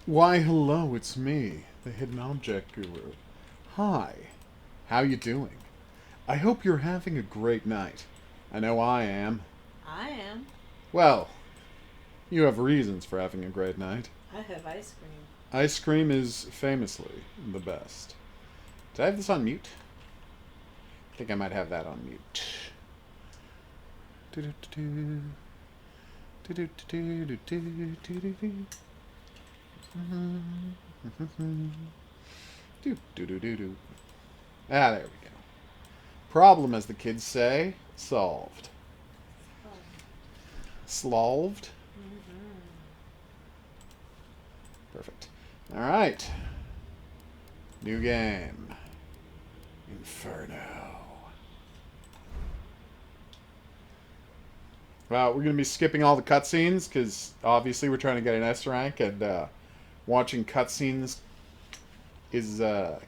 Why, hello, it's me, the Hidden Object Guru. Hi, how you doing? I hope you're having a great night. I know I am. I am. Well, you have reasons for having a great night. I have ice cream. Ice cream is famously the best. Did I have this on mute? I think I might have that on mute. Do-do-do-do. Do-do-do-do-do-do-do-do. Do-do-do-do-do. Ah, there we go. Problem, as the kids say, solved. Solved? Perfect. Alright. New game. Inferno. Well, we're going to be skipping all the cutscenes, because obviously we're trying to get an S rank, and watching cutscenes is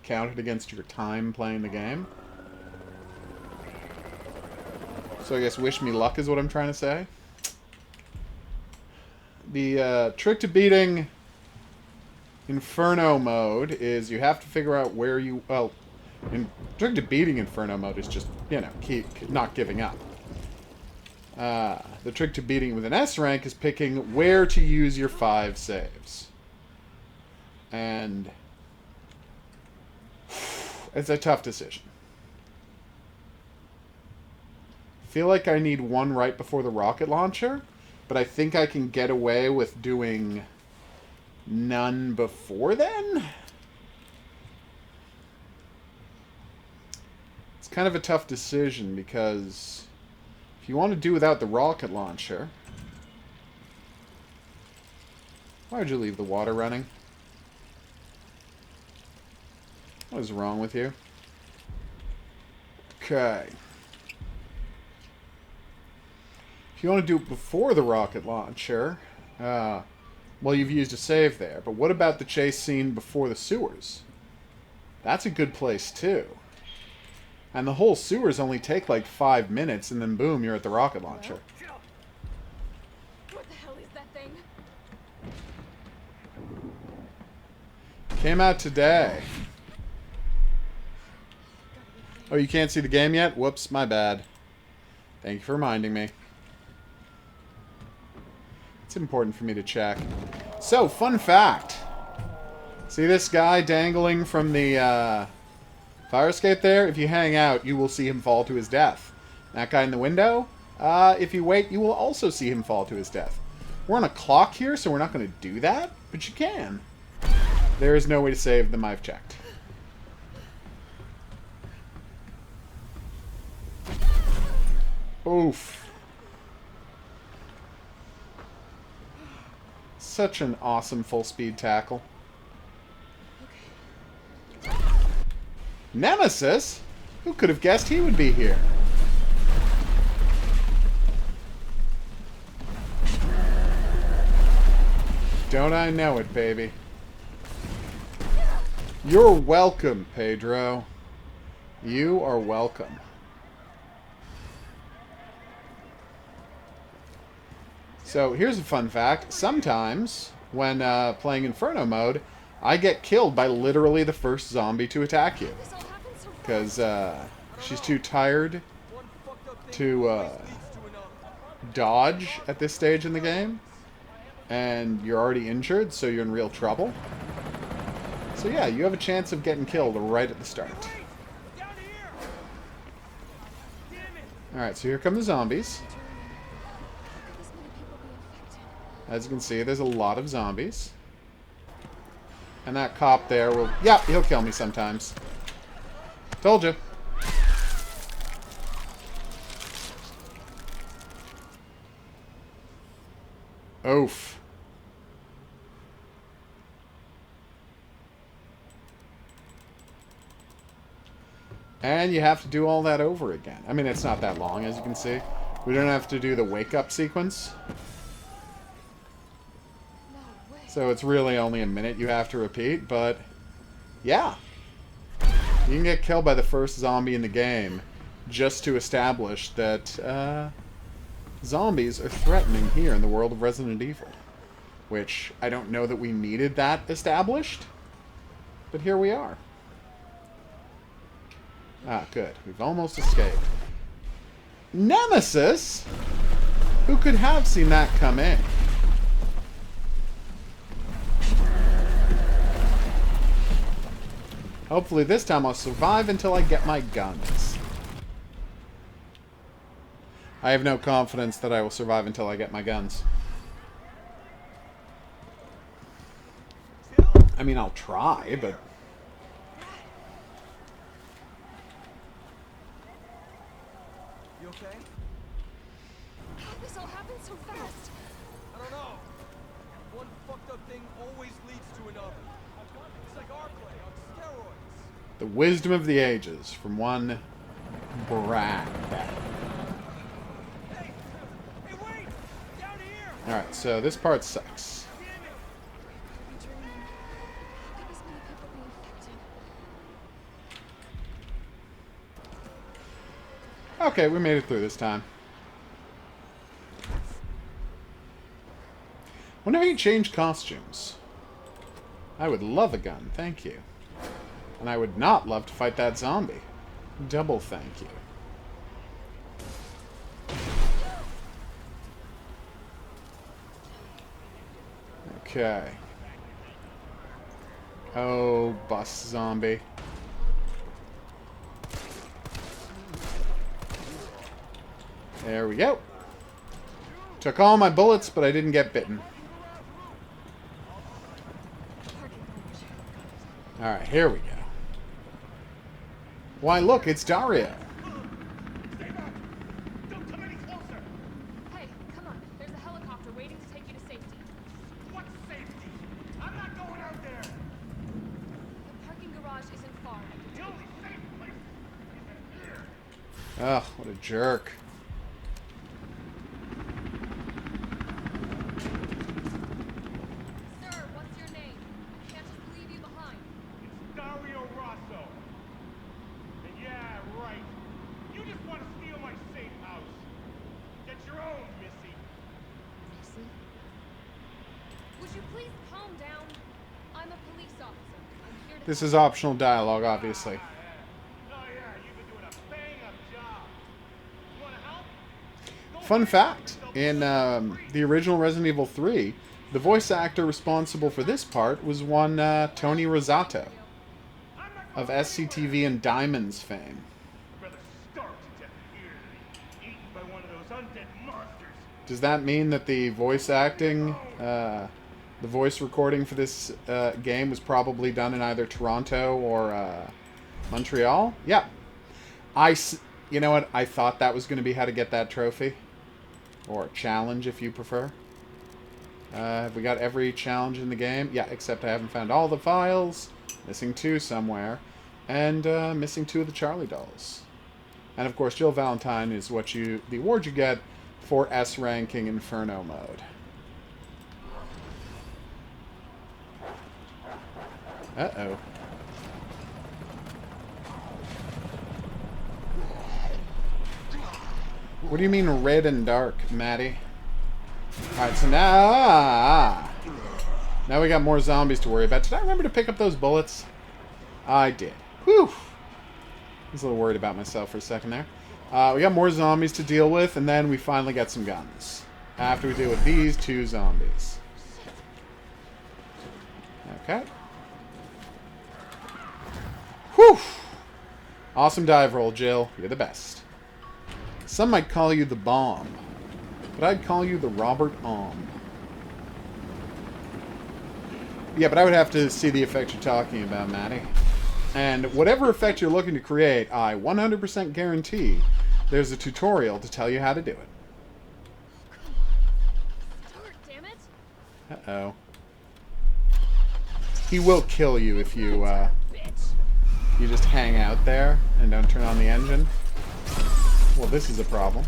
counted against your time playing the game. So I guess wish me luck is what I'm trying to say. The trick to beating Inferno mode is you have to figure out where you... Well, trick to beating Inferno mode is just, you know, keep not giving up. The trick to beating with an S rank is picking where to use your 5 saves. And it's a tough decision. I feel like I need one right before the rocket launcher, but I think I can get away with doing none before then? It's kind of a tough decision because if you want to do without the rocket launcher... Why would you leave the water running? What is wrong with you? Okay. If you want to do it before the rocket launcher, well, you've used a save there. But what about the chase scene before the sewers? That's a good place, too. And the whole sewers only take like 5 minutes, and then boom, you're at the rocket launcher. What the hell is that thing? Came out today. Oh, you can't see the game yet? Whoops, my bad. Thank you for reminding me. It's important for me to check. So, fun fact. See this guy dangling from the fire escape there? If you hang out, you will see him fall to his death. That guy in the window? If you wait, you will also see him fall to his death. We're on a clock here, so we're not going to do that, but you can. There is no way to save them, I've checked. Oof. Such an awesome full speed tackle. Nemesis? Who could have guessed he would be here? Don't I know it, baby? You're welcome, Pedro. You are welcome. So, here's a fun fact. Sometimes, when playing Inferno mode, I get killed by literally the first zombie to attack you. Because she's too tired to dodge at this stage in the game. And you're already injured, so you're in real trouble. So yeah, you have a chance of getting killed right at the start. Alright, so here come the zombies. As you can see, there's a lot of zombies. And that cop there will... yeah, he'll kill me sometimes. Told you. Oof. And you have to do all that over again. I mean, it's not that long, as you can see. We don't have to do the wake-up sequence. So it's really only a minute you have to repeat, but... yeah. You can get killed by the first zombie in the game just to establish that zombies are threatening here in the world of Resident Evil. Which, I don't know that we needed that established, but here we are. Ah, good. We've almost escaped. Nemesis? Who could have seen that come in? Hopefully this time I'll survive until I get my guns. I have no confidence that I will survive until I get my guns. I mean, I'll try, but... You okay? This all happened so fast. I don't know. One fucked up thing always leads to another. It's like our play on steroids. The wisdom of the ages from one Brad. Hey, wait! Down here! Alright, so this part sucks. Damn it! I'm dreaming. How could this many people be infected? Okay, we made it through this time. Wonder how you change costumes. I would love a gun, thank you. And I would not love to fight that zombie. Double thank you. Okay. Oh, bus zombie. There we go. Took all my bullets, but I didn't get bitten. Alright, here we go. Why, look, it's Dario. Stay back! Don't come any closer! Hey, come on. There's a helicopter waiting to take you to safety. What safety? I'm not going out there! The parking garage isn't far. I can The take only safe place is in here! Ugh, what a jerk. Sir, what's your name? I can't just leave you behind. It's Dario Rosso. And yeah, right. You just want to steal my safe house. Get your own, Missy. Missy? Would you please calm down? I'm a police officer. I'm here to This help. is optional dialogue, obviously. Oh yeah, you've been doing a bang-up job. You want to help? Go Fun right fact, ahead. in the original Resident Evil 3, the voice actor responsible for this part was one Tony Rosato I'm not of going SCTV and Diamonds fame. I'd rather starve to death here than be eaten by one of those undead monsters. Does that mean that the voice acting, the voice recording for this game was probably done in either Toronto or Montreal? Yeah. You know what? I thought that was going to be how to get that trophy. Or challenge, if you prefer. Have we got every challenge in the game? Yeah, except I haven't found all the files. Missing 2 somewhere. And missing 2 of the Charlie dolls. And of course, Jill Valentine is the award you get for S ranking Inferno mode. Uh-oh. What do you mean red and dark, Maddie? Alright, so now we got more zombies to worry about. Did I remember to pick up those bullets? I did. Whew! I was a little worried about myself for a second there. We got more zombies to deal with, and then we finally get some guns. After we deal with these 2 zombies. Okay. Whew! Awesome dive roll, Jill. You're the best. Some might call you the bomb, but I'd call you the Robert Omb. Yeah, but I would have to see the effect you're talking about, Maddie. And whatever effect you're looking to create, I 100% guarantee there's a tutorial to tell you how to do it. Start, damn it. Uh-oh. He will kill you if you, Bitch. you just hang out there and don't turn on the engine. Well, this is a problem.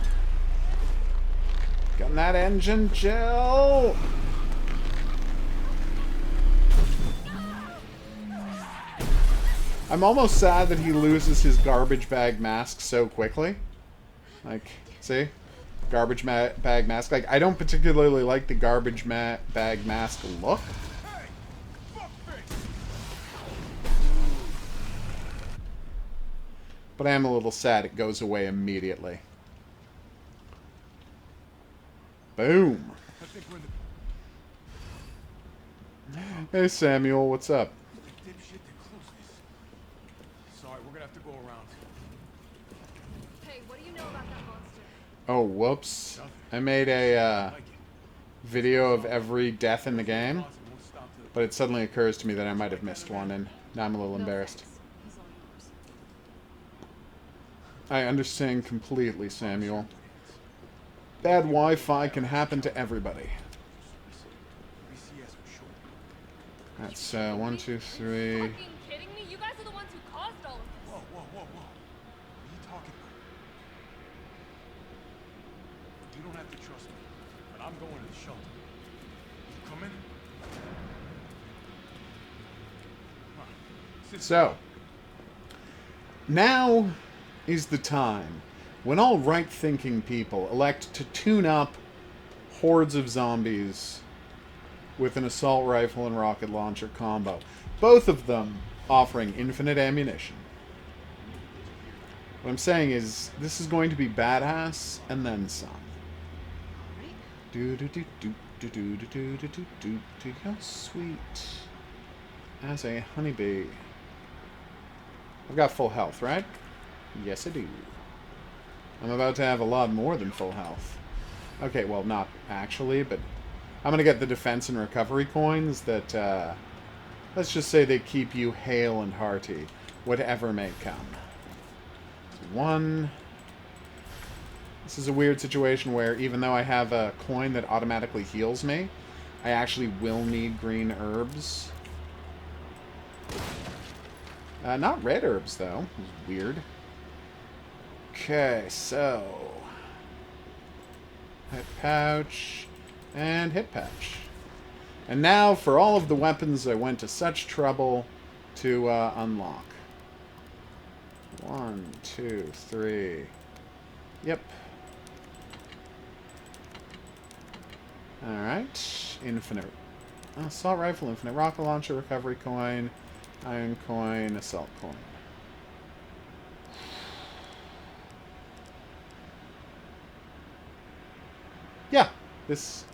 Get on that engine, Jill! I'm almost sad that he loses his garbage bag mask so quickly. Like, see? Garbage bag mask. Like, I don't particularly like the garbage bag mask look. But I am a little sad it goes away immediately. Boom. Hey Samuel, what's up? Sorry, we're gonna have to go around. Hey, what do you know about that monster? Oh, whoops. I made a video of every death in the game, but it suddenly occurs to me that I might have missed one, and now I'm a little embarrassed. Thanks. He's all yours. I understand completely, Samuel. Bad Wi-Fi can happen to everybody. That's 1, 2, 3. Are you fucking kidding me? You guys are the ones who caused all of this. Whoa. What are you talking about? You don't have to trust me, but I'm going to the shelter. You come in? Come on. So, now is the time when all right-thinking people elect to tune up hordes of zombies with an assault rifle and rocket launcher combo. Both of them offering infinite ammunition. What I'm saying is, this is going to be badass, and then some. Do how sweet as a honeybee. I've got full health, right? Yes, I do. I'm about to have a lot more than full health. Okay, well, not actually, but I'm going to get the defense and recovery coins that, let's just say they keep you hale and hearty, whatever may come. 1. This is a weird situation where even though I have a coin that automatically heals me, I actually will need green herbs. Not red herbs, though. It's weird. Okay, so... hip pouch... and hip pouch. And now for all of the weapons I went to such trouble to unlock. 1, 2, 3... Yep. Alright. Infinite... assault rifle, infinite rocket launcher, recovery coin, iron coin, assault coin. Yeah, this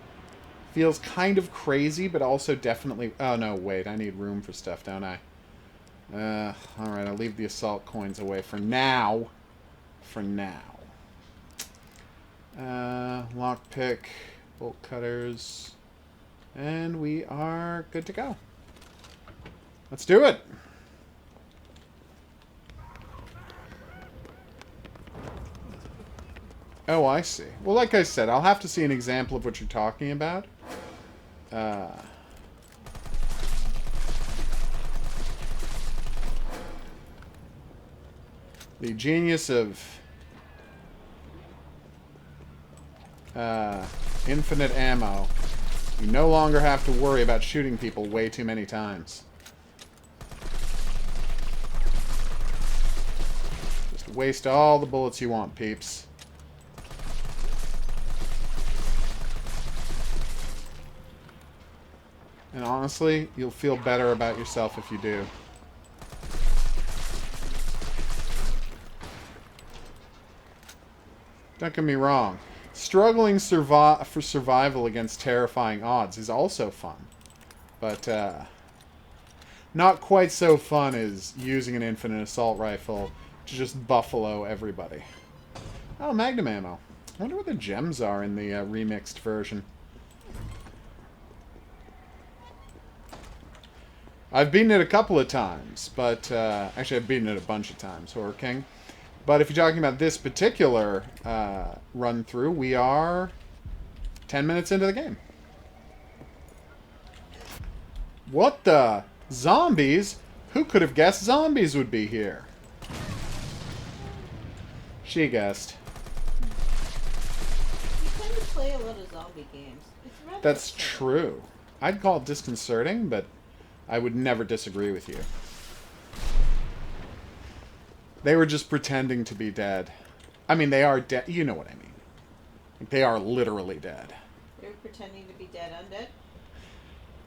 feels kind of crazy, but also definitely... oh, no, wait. I need room for stuff, don't I? Alright, I'll leave the assault coins away for now. For now. Lockpick, bolt cutters, and we are good to go. Let's do it! Oh, I see. Well, like I said, I'll have to see an example of what you're talking about. The genius of infinite ammo. You no longer have to worry about shooting people way too many times. Just waste all the bullets you want, peeps. And honestly, you'll feel better about yourself if you do. Don't get me wrong. Struggling for survival against terrifying odds is also fun. But, not quite so fun as using an infinite assault rifle to just buffalo everybody. Oh, magnum ammo. I wonder what the gems are in the remixed version. I've beaten it a couple of times, but... actually, I've beaten it a bunch of times, Horror King. But if you're talking about this particular run-through, we are 10 minutes into the game. What the? Zombies? Who could have guessed zombies would be here? She guessed. You tend to play a lot of zombie games. It's rather That's upsetting. true. I'd call it disconcerting, but I would never disagree with you. They were just pretending to be dead. I mean, they are dead. You know what I mean. Like, they are literally dead. They're pretending to be dead undead?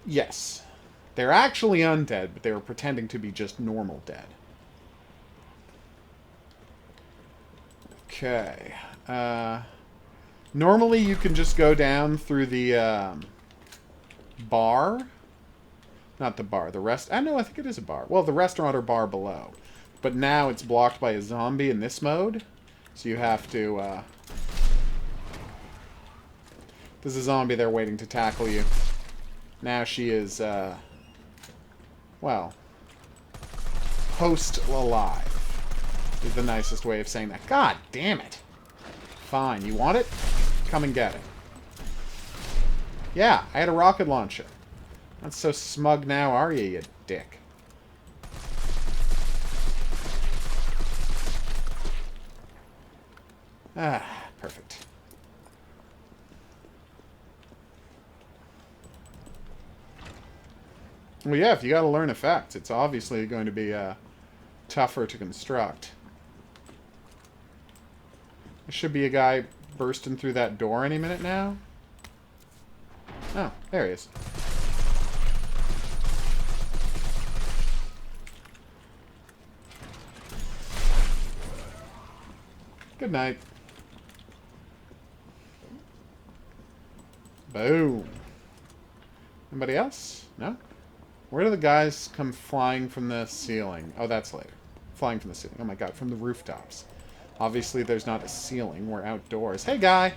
Yes. They're actually undead, but they were pretending to be just normal dead. Okay. Normally you can just go down through the bar. Not the bar, the rest. I know, I think it is a bar. Well, the restaurant or bar below. But now it's blocked by a zombie in this mode. So you have to, there's a zombie there waiting to tackle you. Now she is, well, post-alive is the nicest way of saying that. God damn it. Fine, you want it? Come and get it. Yeah, I had a rocket launcher. Not so smug now, are you dick? Ah, perfect. Well, yeah, if you gotta learn effects, it's obviously going to be tougher to construct. There should be a guy bursting through that door any minute now. Oh, there he is. Good night. Boom. Anybody else? No? Where do the guys come flying from the ceiling? Oh, that's later. Flying from the ceiling. Oh my god, from the rooftops. Obviously, there's not a ceiling. We're outdoors. Hey, guy!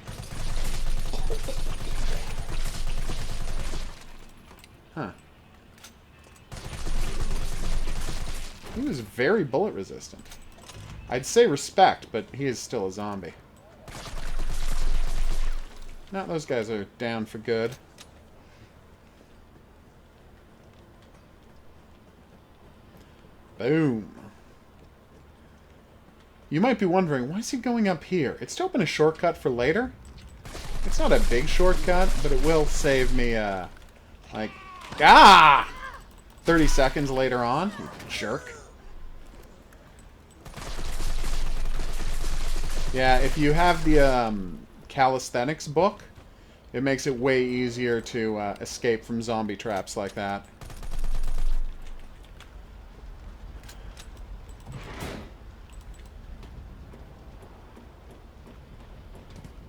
Huh. He was very bullet resistant. I'd say respect, but he is still a zombie. No, those guys are down for good. Boom. You might be wondering, why is he going up here? It's to open a shortcut for later. It's not a big shortcut, but it will save me, like, 30 seconds later on. You jerk. Yeah, if you have the, calisthenics book, it makes it way easier to, escape from zombie traps like that.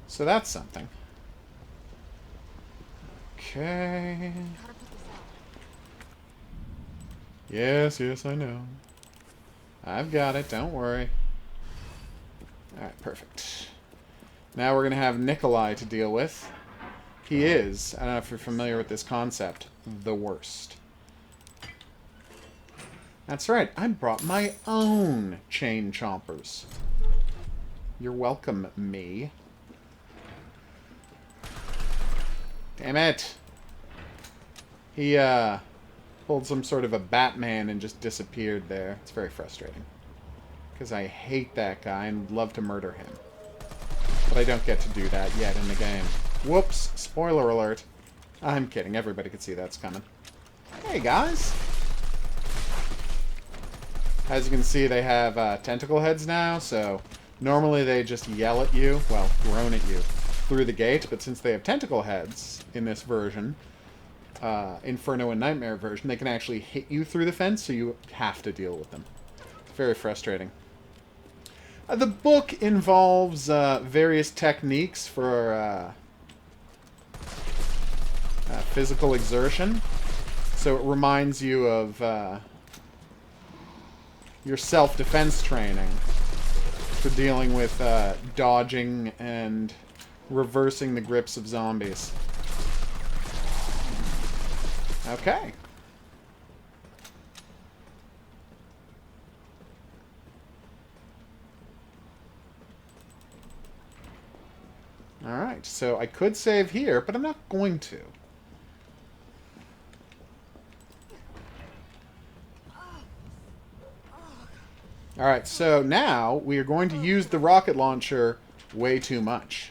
So that's something. Okay. Yes, yes, I know. I've got it, don't worry. Alright, perfect. Now we're going to have Nikolai to deal with. He is, I don't know if you're familiar with this concept, the worst. That's right, I brought my own chain chompers. You're welcome, me. Damn it! He, pulled some sort of a Batman and just disappeared there. It's very frustrating. Because I hate that guy and would love to murder him. But I don't get to do that yet in the game. Whoops. Spoiler alert. I'm kidding. Everybody could see that's coming. Hey, guys. As you can see, they have tentacle heads now, so normally they just yell at you, well, groan at you, through the gate, but since they have tentacle heads in this version, Inferno and Nightmare version, they can actually hit you through the fence, so you have to deal with them. It's very frustrating. The book involves various techniques for physical exertion, so it reminds you of your self-defense training for dealing with dodging and reversing the grips of zombies. Okay. Alright, so I could save here, but I'm not going to. Alright, so now we are going to use the rocket launcher way too much.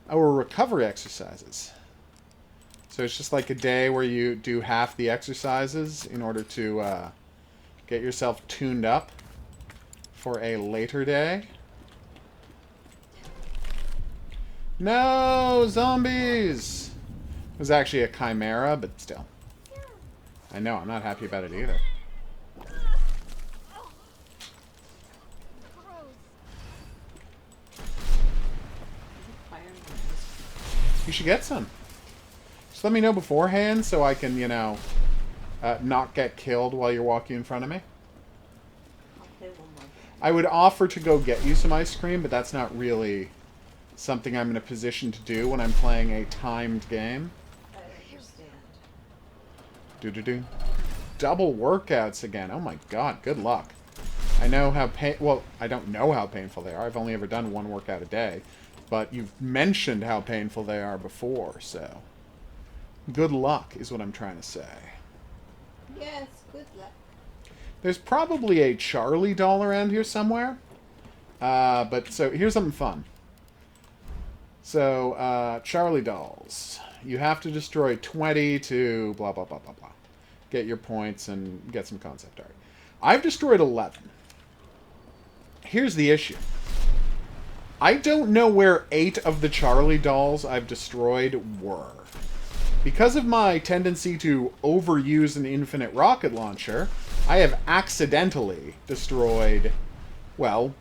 Our recovery exercises. So it's just like a day where you do half the exercises in order to get yourself tuned up for a later day. No! Zombies! It was actually a chimera, but still. I know, I'm not happy about it either. You should get some. Just let me know beforehand so I can, you know, not get killed while you're walking in front of me. I would offer to go get you some ice cream, but that's not really something I'm in a position to do when I'm playing a timed game. I understand. Do-do-do. Double workouts again. Oh my god, good luck. I know how well, I don't know how painful they are. I've only ever done one workout a day. But you've mentioned how painful they are before, so... Good luck, is what I'm trying to say. Yes, good luck. There's probably a Charlie doll around here somewhere. But, so, here's something fun. So, Charlie dolls. You have to destroy 20 to blah, blah, blah, blah, blah. Get your points and get some concept art. I've destroyed 11. Here's the issue. I don't know where 8 of the Charlie dolls I've destroyed were. Because of my tendency to overuse an infinite rocket launcher, I have accidentally destroyed, well,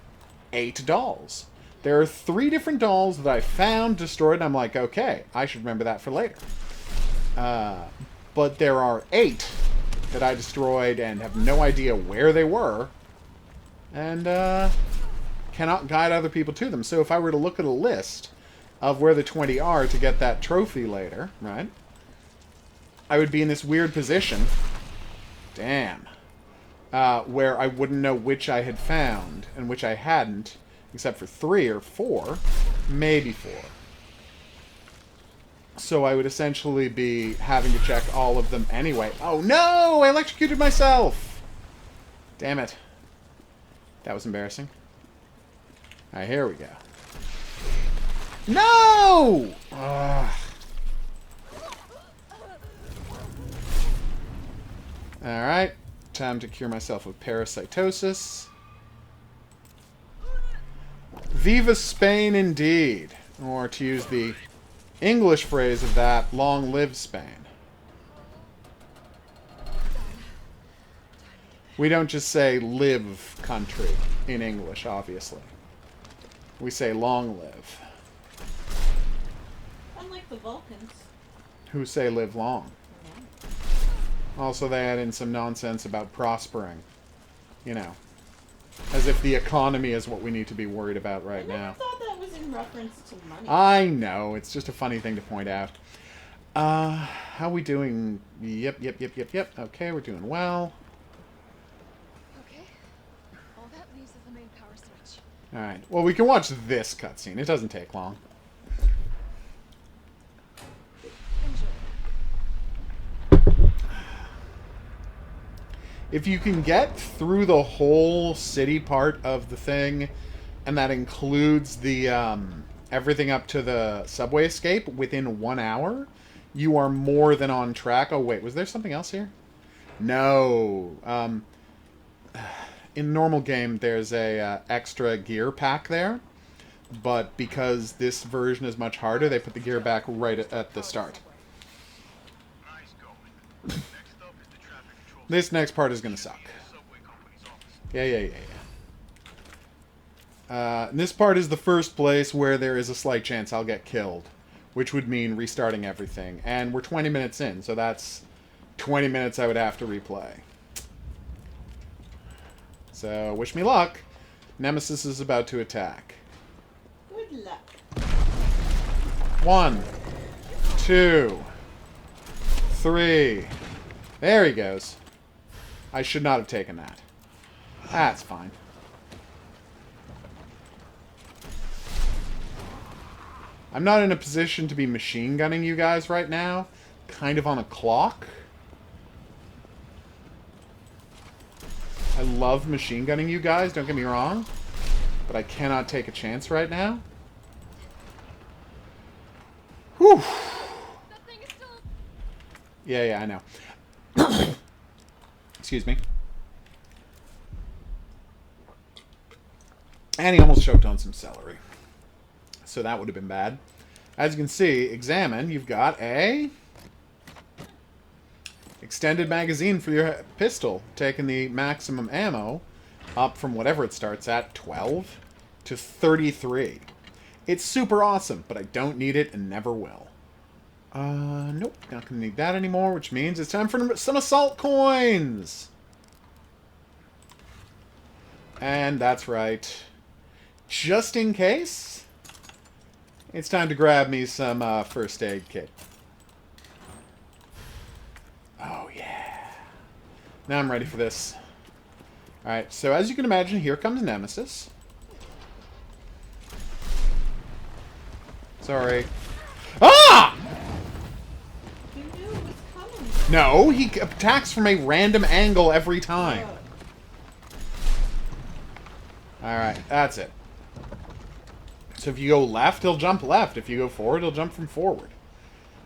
8 dolls. There are 3 different dolls that I found, destroyed, and I'm like, okay, I should remember that for later. But there are 8 that I destroyed and have no idea where they were. And, cannot guide other people to them. So if I were to look at a list of where the 20 are to get that trophy later, right, I would be in this weird position, damn, where I wouldn't know which I had found and which I hadn't, except for 3 or 4, maybe 4. So I would essentially be having to check all of them anyway. Oh no! I electrocuted myself! Damn it. That was embarrassing. Alright, here we go. No! Ugh. Alright, time to cure myself of parasitosis. Viva Spain indeed. Or to use the English phrase of that, long live Spain. We don't just say live country in English, obviously. We say long live. Unlike the Vulcans. Who say live long. Yeah. Also, they add in some nonsense about prospering. You know. As if the economy is what we need to be worried about right now. I thought that was in reference to money. I know. It's just a funny thing to point out. How we doing? Yep. Okay, we're doing well. Okay. All that leaves is the main power switch. Alright. Well, we can watch this cutscene. It doesn't take long. Enjoy. If you can get through the whole city part of the thing, and that includes the everything up to the subway escape within 1 hour, you are more than on track. Oh, wait, was there something else here? No. In normal game, there's a extra gear pack there, but because this version is much harder, they put the gear back right at the start. This next part is going to suck. Yeah. And this part is the first place where there is a slight chance I'll get killed, which would mean restarting everything. And we're 20 minutes in, so that's 20 minutes I would have to replay. So, wish me luck. Nemesis is about to attack. Good luck. 1, 2, 3. There he goes. I should not have taken that. That's fine. I'm not in a position to be machine gunning you guys right now. Kind of on a clock. I love machine gunning you guys, don't get me wrong. But I cannot take a chance right now. Whew. That thing is still... Yeah, I know. Excuse me. And he almost choked on some celery. So that would have been bad. As you can see, examine, you've got a extended magazine for your pistol, taking the maximum ammo up from whatever it starts at, 12, to 33. It's super awesome, but I don't need it and never will. Nope, not gonna need that anymore, which means it's time for some assault coins! And that's right. Just in case, it's time to grab me some first aid kit. Oh, yeah. Now I'm ready for this. Alright, so as you can imagine, here comes Nemesis. Sorry. Ah! You knew it was coming. No, he attacks from a random angle every time. Alright, that's it. So if you go left, he'll jump left. If you go forward, he'll jump from forward.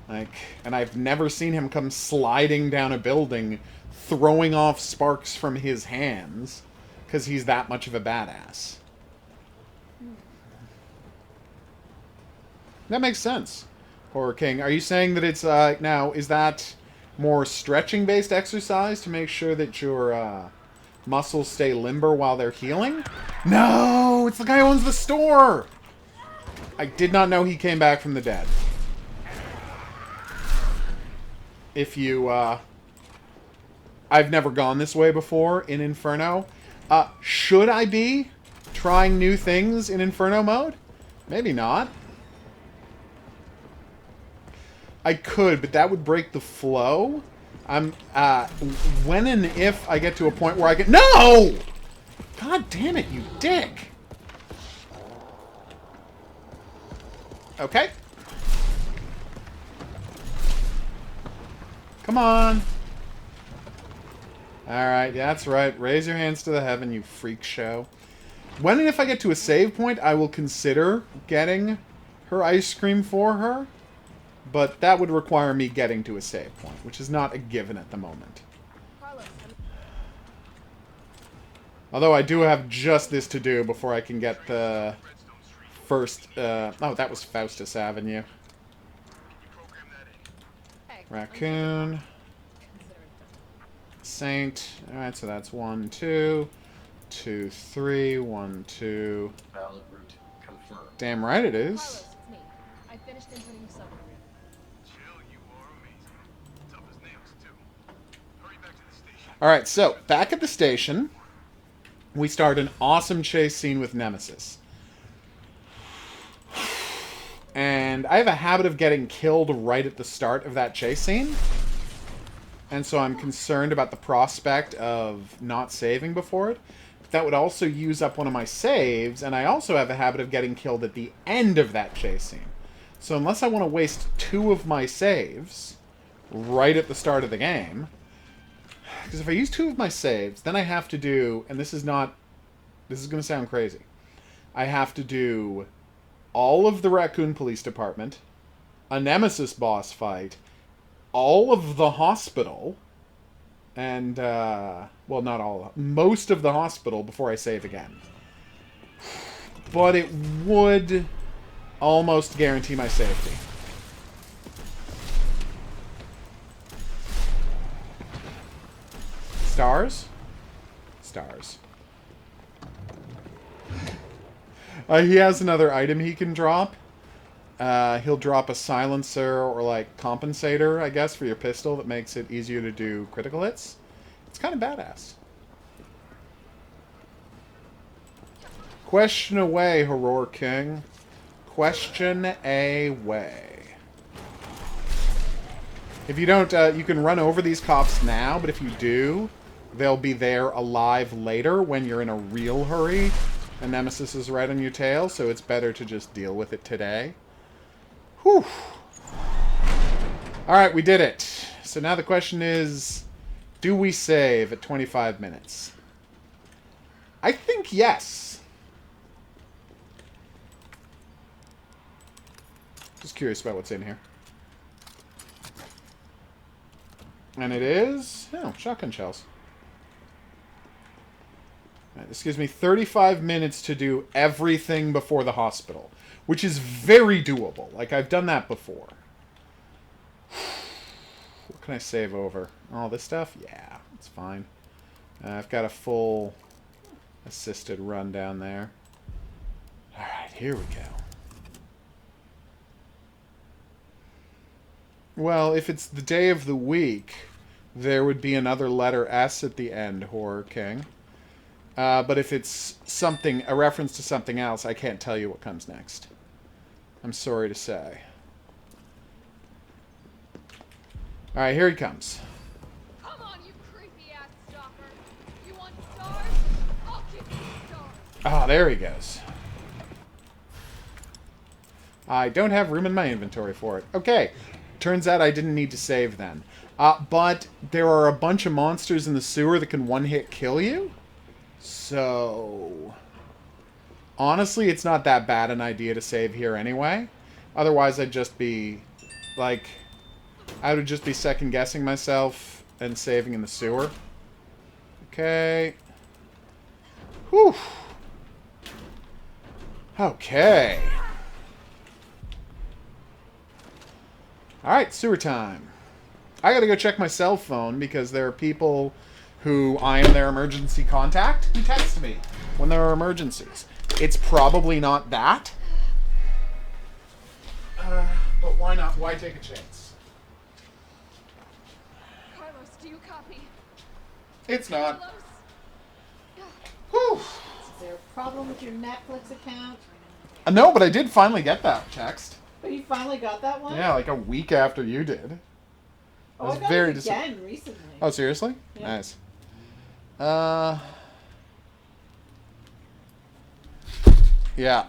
Like, and I've never seen him come sliding down a building, throwing off sparks from his hands, because he's that much of a badass. That makes sense. Horror King, are you saying that it's, now, is that more stretching-based exercise to make sure that your, muscles stay limber while they're healing? No! It's the guy who owns the store! I did not know he came back from the dead. If you, I've never gone this way before in Inferno. Should I be trying new things in Inferno mode? Maybe not. I could, but that would break the flow. When and if I get to a point where I can... No! God damn it, you dick! Okay. Come on. Alright, yeah, that's right. Raise your hands to the heaven, you freak show. When and if I get to a save point, I will consider getting her ice cream for her. But that would require me getting to a save point, which is not a given at the moment. Although I do have just this to do before I can get the first... oh, that was Faustus Avenue. Raccoon. Saint. Alright, so that's 1, 2, 2, 3, 1, 2. Valid route confirmed. Damn right it is. Carlos, it's me. I finished inputting the subway route. Chill, you are amazing. Tough as nails, too. Hurry back to the station. Alright, so, back at the station, we start an awesome chase scene with Nemesis. And I have a habit of getting killed right at the start of that chase scene. And so I'm concerned about the prospect of not saving before it. But that would also use up one of my saves, and I also have a habit of getting killed at the end of that chase scene. So unless I want to waste 2 of my saves right at the start of the game, Because if I use 2 of my saves, then I have to do... And this is not... This is going to sound crazy. I have to do all of the Raccoon Police Department, a Nemesis boss fight, all of the hospital, and, well, not all, most of the hospital before I save again. But it would almost guarantee my safety. Stars? Stars. He has another item he can drop. He'll drop a silencer or, like, compensator, I guess, for your pistol that makes it easier to do critical hits. It's kind of badass. Question away, Horror King. Question away. If you don't, you can run over these cops now, but if you do, they'll be there alive later when you're in a real hurry. And Nemesis is right on your tail, so it's better to just deal with it today. Whew. Alright, we did it. So now the question is, do we save at 25 minutes? I think yes. Just curious about what's in here. And it is... Oh, shotgun shells. Right, this gives me 35 minutes to do everything before the hospital, which is very doable. Like, I've done that before. What can I save over? All this stuff? Yeah, it's fine. I've got a full assisted run down there. Alright, here we go. Well, if it's the day of the week, there would be another letter S at the end, Horror King. But if it's something, a reference to something else, I can't tell you what comes next. I'm sorry to say. Alright, here he comes. Come on, you creepy ass stalker. You want stars? I'll give you stars. Ah, there he goes. I don't have room in my inventory for it. Okay. Turns out I didn't need to save then. But there are a bunch of monsters in the sewer that can one-hit kill you. So... honestly, it's not that bad an idea to save here anyway. Otherwise, I'd just be... like... I would just be second-guessing myself and saving in the sewer. Okay. Whew. Okay. Alright, sewer time. I gotta go check my cell phone because there are people who I am their emergency contact who text me when there are emergencies. It's probably not that. But why not? Why take a chance? Carlos, do you copy? It's not. Carlos? Whew. Is there a problem with your Netflix account? No, but I did finally get that text. Oh, you finally got that one? Yeah, like a week after you did. Oh, was I got very it again recently. Oh, seriously? Yeah. Nice. Yeah.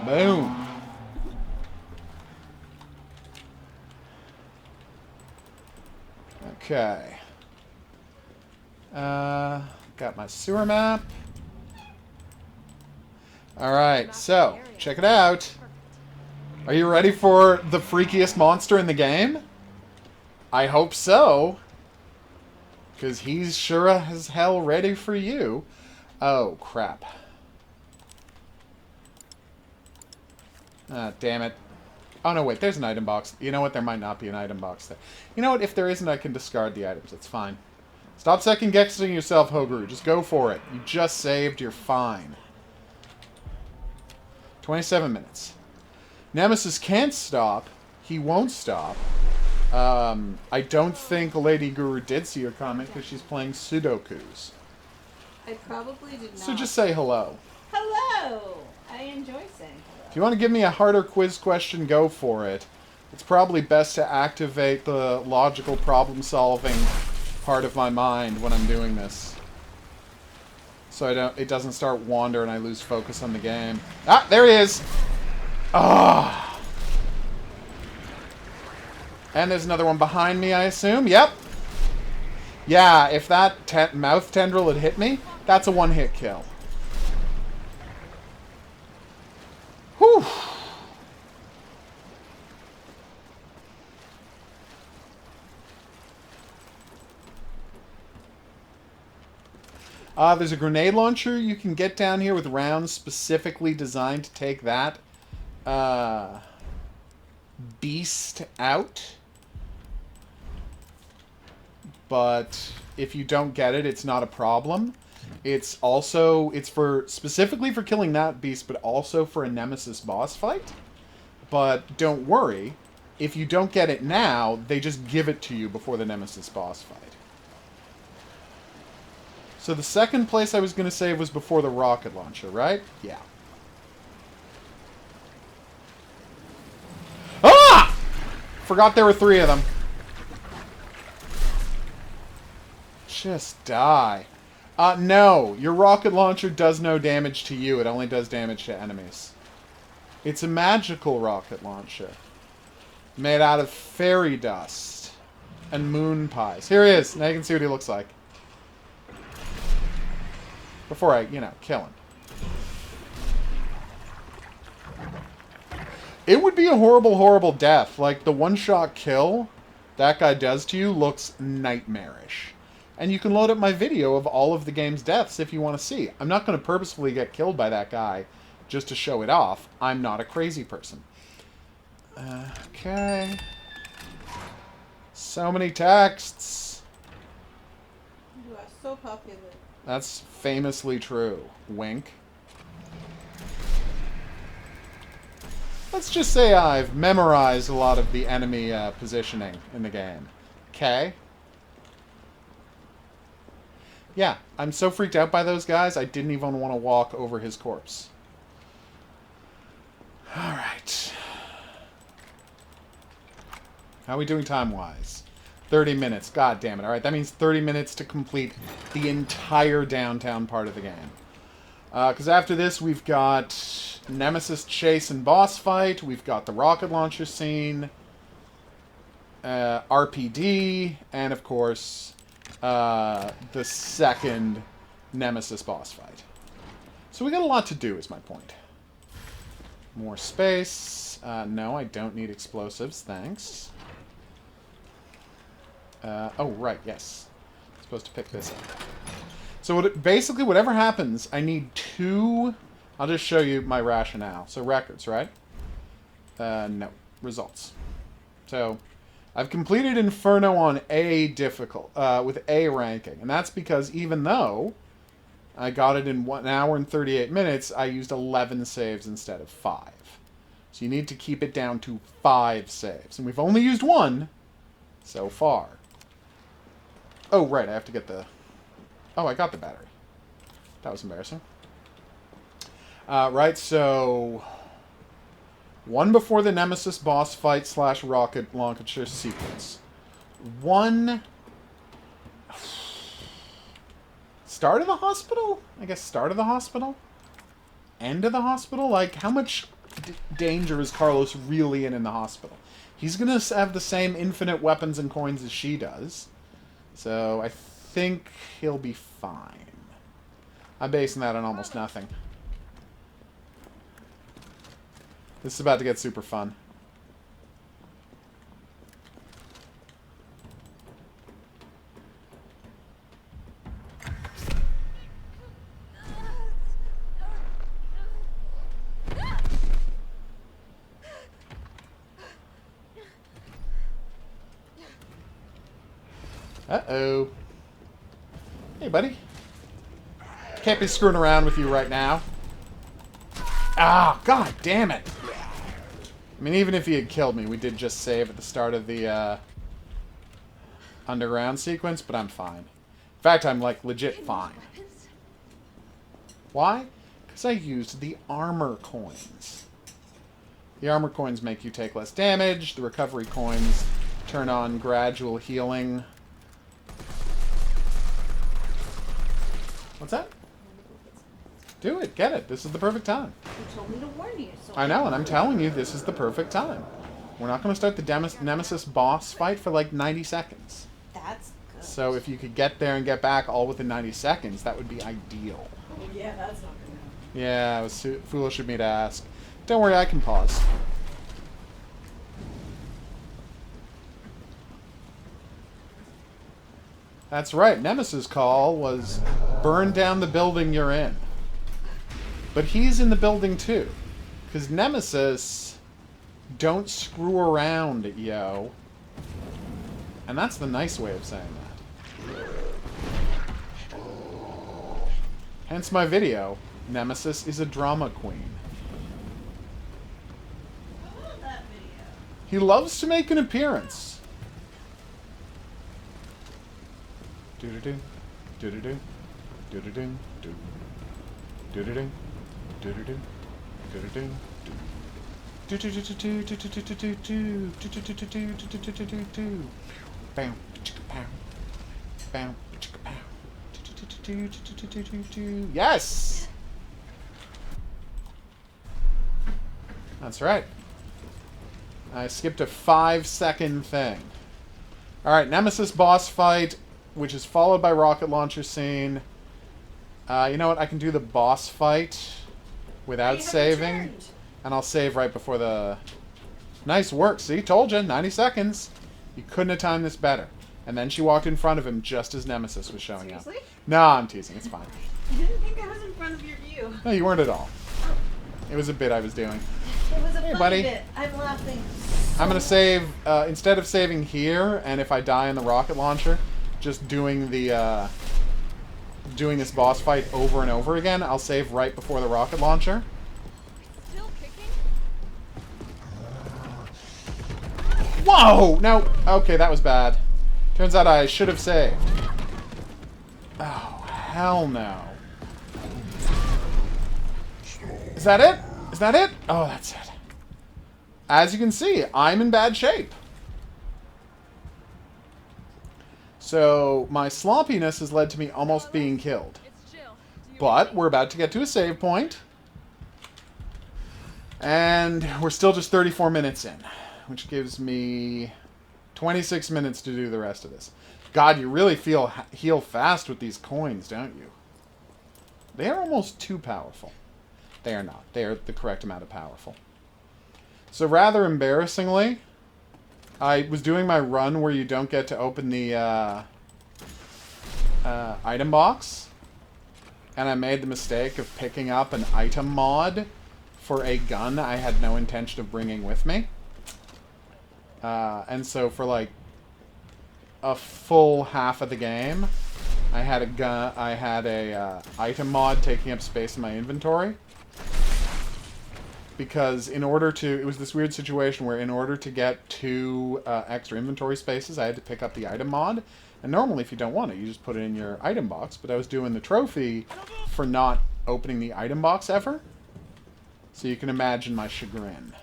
Boom. Okay. Got my sewer map. Alright, so, check it out. Are you ready for the freakiest monster in the game? I hope so. Because he's sure as hell ready for you. Oh, crap. Ah, damn it. Oh, no, wait, there's an item box. You know what? There might not be an item box there. You know what? If there isn't, I can discard the items. It's fine. Stop second-guessing yourself, HOGuru. Just go for it. You just saved. You're fine. 27 minutes. Nemesis can't stop. He won't stop. I don't think Lady Guru did see your comment because she's playing Sudokus. I probably did not. So just say hello. Hello! I enjoy saying hello. If you want to give me a harder quiz question, go for it. It's probably best to activate the logical problem-solving part of my mind when I'm doing this. So it doesn't start wander and I lose focus on the game. Ah, there he is! Ah! And there's another one behind me, I assume. Yep. Yeah, if that mouth tendril had hit me, that's a one-hit kill. Whew. There's a grenade launcher you can get down here with rounds specifically designed to take that beast out. But if you don't get it, it's not a problem. It's for specifically for killing that beast, but also for a nemesis boss fight. But don't worry, if you don't get it now, they just give it to you before the nemesis boss fight. So the second place I was going to save was before the rocket launcher, right? Yeah. Ah! Forgot there were 3 of them. Just die. No. Your rocket launcher does no damage to you. It only does damage to enemies. It's a magical rocket launcher. Made out of fairy dust. And moon pies. Here he is. Now you can see what he looks like. Before I, kill him. It would be a horrible, horrible death. Like, the one-shot kill that guy does to you looks nightmarish. And you can load up my video of all of the game's deaths if you want to see. I'm not going to purposefully get killed by that guy just to show it off. I'm not a crazy person. Okay. So many texts. You are so popular. That's famously true. Wink. Let's just say I've memorized a lot of the enemy positioning in the game. Okay? Yeah, I'm so freaked out by those guys, I didn't even want to walk over his corpse. Alright. How are we doing time-wise? 30 minutes. God damn it. Alright, that means 30 minutes to complete the entire downtown part of the game. Because after this, we've got Nemesis chase and boss fight. We've got the rocket launcher scene. RPD. And, of course, the second Nemesis boss fight. So we got a lot to do, is my point. More space. No, I don't need explosives. Thanks. Oh, right, yes. I'm supposed to pick this up. So basically, whatever happens, I need 2... I'll just show you my rationale. So records, right? No. Results. So, I've completed Inferno on A difficult, with A ranking. And that's because even though I got it in 1 hour and 38 minutes, I used 11 saves instead of 5. So you need to keep it down to 5 saves. And we've only used 1 so far. Oh, right, I have to get the... Oh, I got the battery. That was embarrassing. Right, so... 1 before the Nemesis boss fight / rocket launcher sequence. 1... Start of the hospital? I guess start of the hospital? End of the hospital? Like, how much danger is Carlos really in the hospital? He's gonna have the same infinite weapons and coins as she does. So, I think he'll be fine. I'm basing that on almost nothing. This is about to get super fun. Uh-oh. Hey, buddy. Can't be screwing around with you right now. Ah, god damn it. I mean, even if he had killed me, we did just save at the start of the underground sequence, but I'm fine. In fact, I'm, like, legit fine. Why? Because I used the armor coins. The armor coins make you take less damage. The recovery coins turn on gradual healing. What's that? Do it. Get it. This is the perfect time. You told me to warn you. So I know, and I'm telling you, this is the perfect time. We're not going to start the Nemesis boss fight for like 90 seconds. That's good. So if you could get there and get back all within 90 seconds, that would be ideal. Oh, yeah, that's not gonna happen. Yeah, it was foolish of me to ask. Don't worry, I can pause. That's right, Nemesis' call was burn down the building you're in. But he's in the building too. Because Nemesis don't screw around, yo. And that's the nice way of saying that. Hence my video, Nemesis is a drama queen. I love that video. He loves to make an appearance. Do-do-do, do-do-do, do-do-do, do. Do-do-do, do-do-do, do-do-do, do. Do-do-do-do-do, do-do-do-do-do, do-do-do-do-do, do-do-do-do-do. Bam, chicka pow. Bam, chicka pow. Do-do-do-do, do-do-do-do-do. Yes! That's right. I skipped a 5-second thing. Alright, Nemesis boss fight, which is followed by rocket launcher scene. You know what? I can do the boss fight without saving. And I'll save right before the... Nice work. See? Told you. 90 seconds. You couldn't have timed this better. And then she walked in front of him just as Nemesis was showing up. Seriously? No, I'm teasing. It's fine. I didn't think I was in front of your view. No, you weren't at all. It was a bit I was doing. It was a funny buddy. bit. I'm laughing. I'm going to save... instead of saving here, and if I die in the rocket launcher, just doing the... doing this boss fight over and over again, I'll save right before the rocket launcher. Still kicking? Whoa! No. Okay, that was bad. Turns out I should have saved. Oh, hell no. Is that it? Is that it? Oh, that's it. As you can see, I'm in bad shape. So, my sloppiness has led to me almost being killed. It's Jill. Do you But we're about to get to a save point. And we're still just 34 minutes in, which gives me 26 minutes to do the rest of this. God, you really heal fast with these coins, don't you? They are almost too powerful. They are not. They are the correct amount of powerful. So rather embarrassingly, I was doing my run where you don't get to open the item box. And I made the mistake of picking up an item mod for a gun I had no intention of bringing with me. And so for like a full half of the game, I had a item mod taking up space in my inventory. Because in order to... It was this weird situation where in order to get 2 extra inventory spaces, I had to pick up the item mod. And normally, if you don't want it, you just put it in your item box. But I was doing the trophy for not opening the item box ever. So you can imagine my chagrin.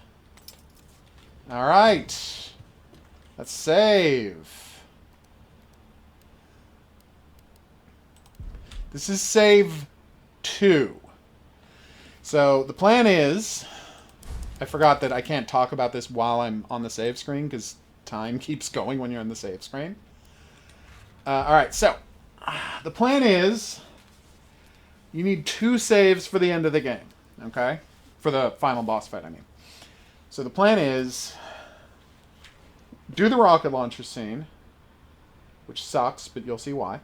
Alright. Let's save. This is save 2. So the plan is... I forgot that I can't talk about this while I'm on the save screen because time keeps going when you're on the save screen. Alright, so the plan is you need 2 saves for the end of the game, okay? For the final boss fight, I mean. So the plan is do the rocket launcher scene, which sucks, but you'll see why.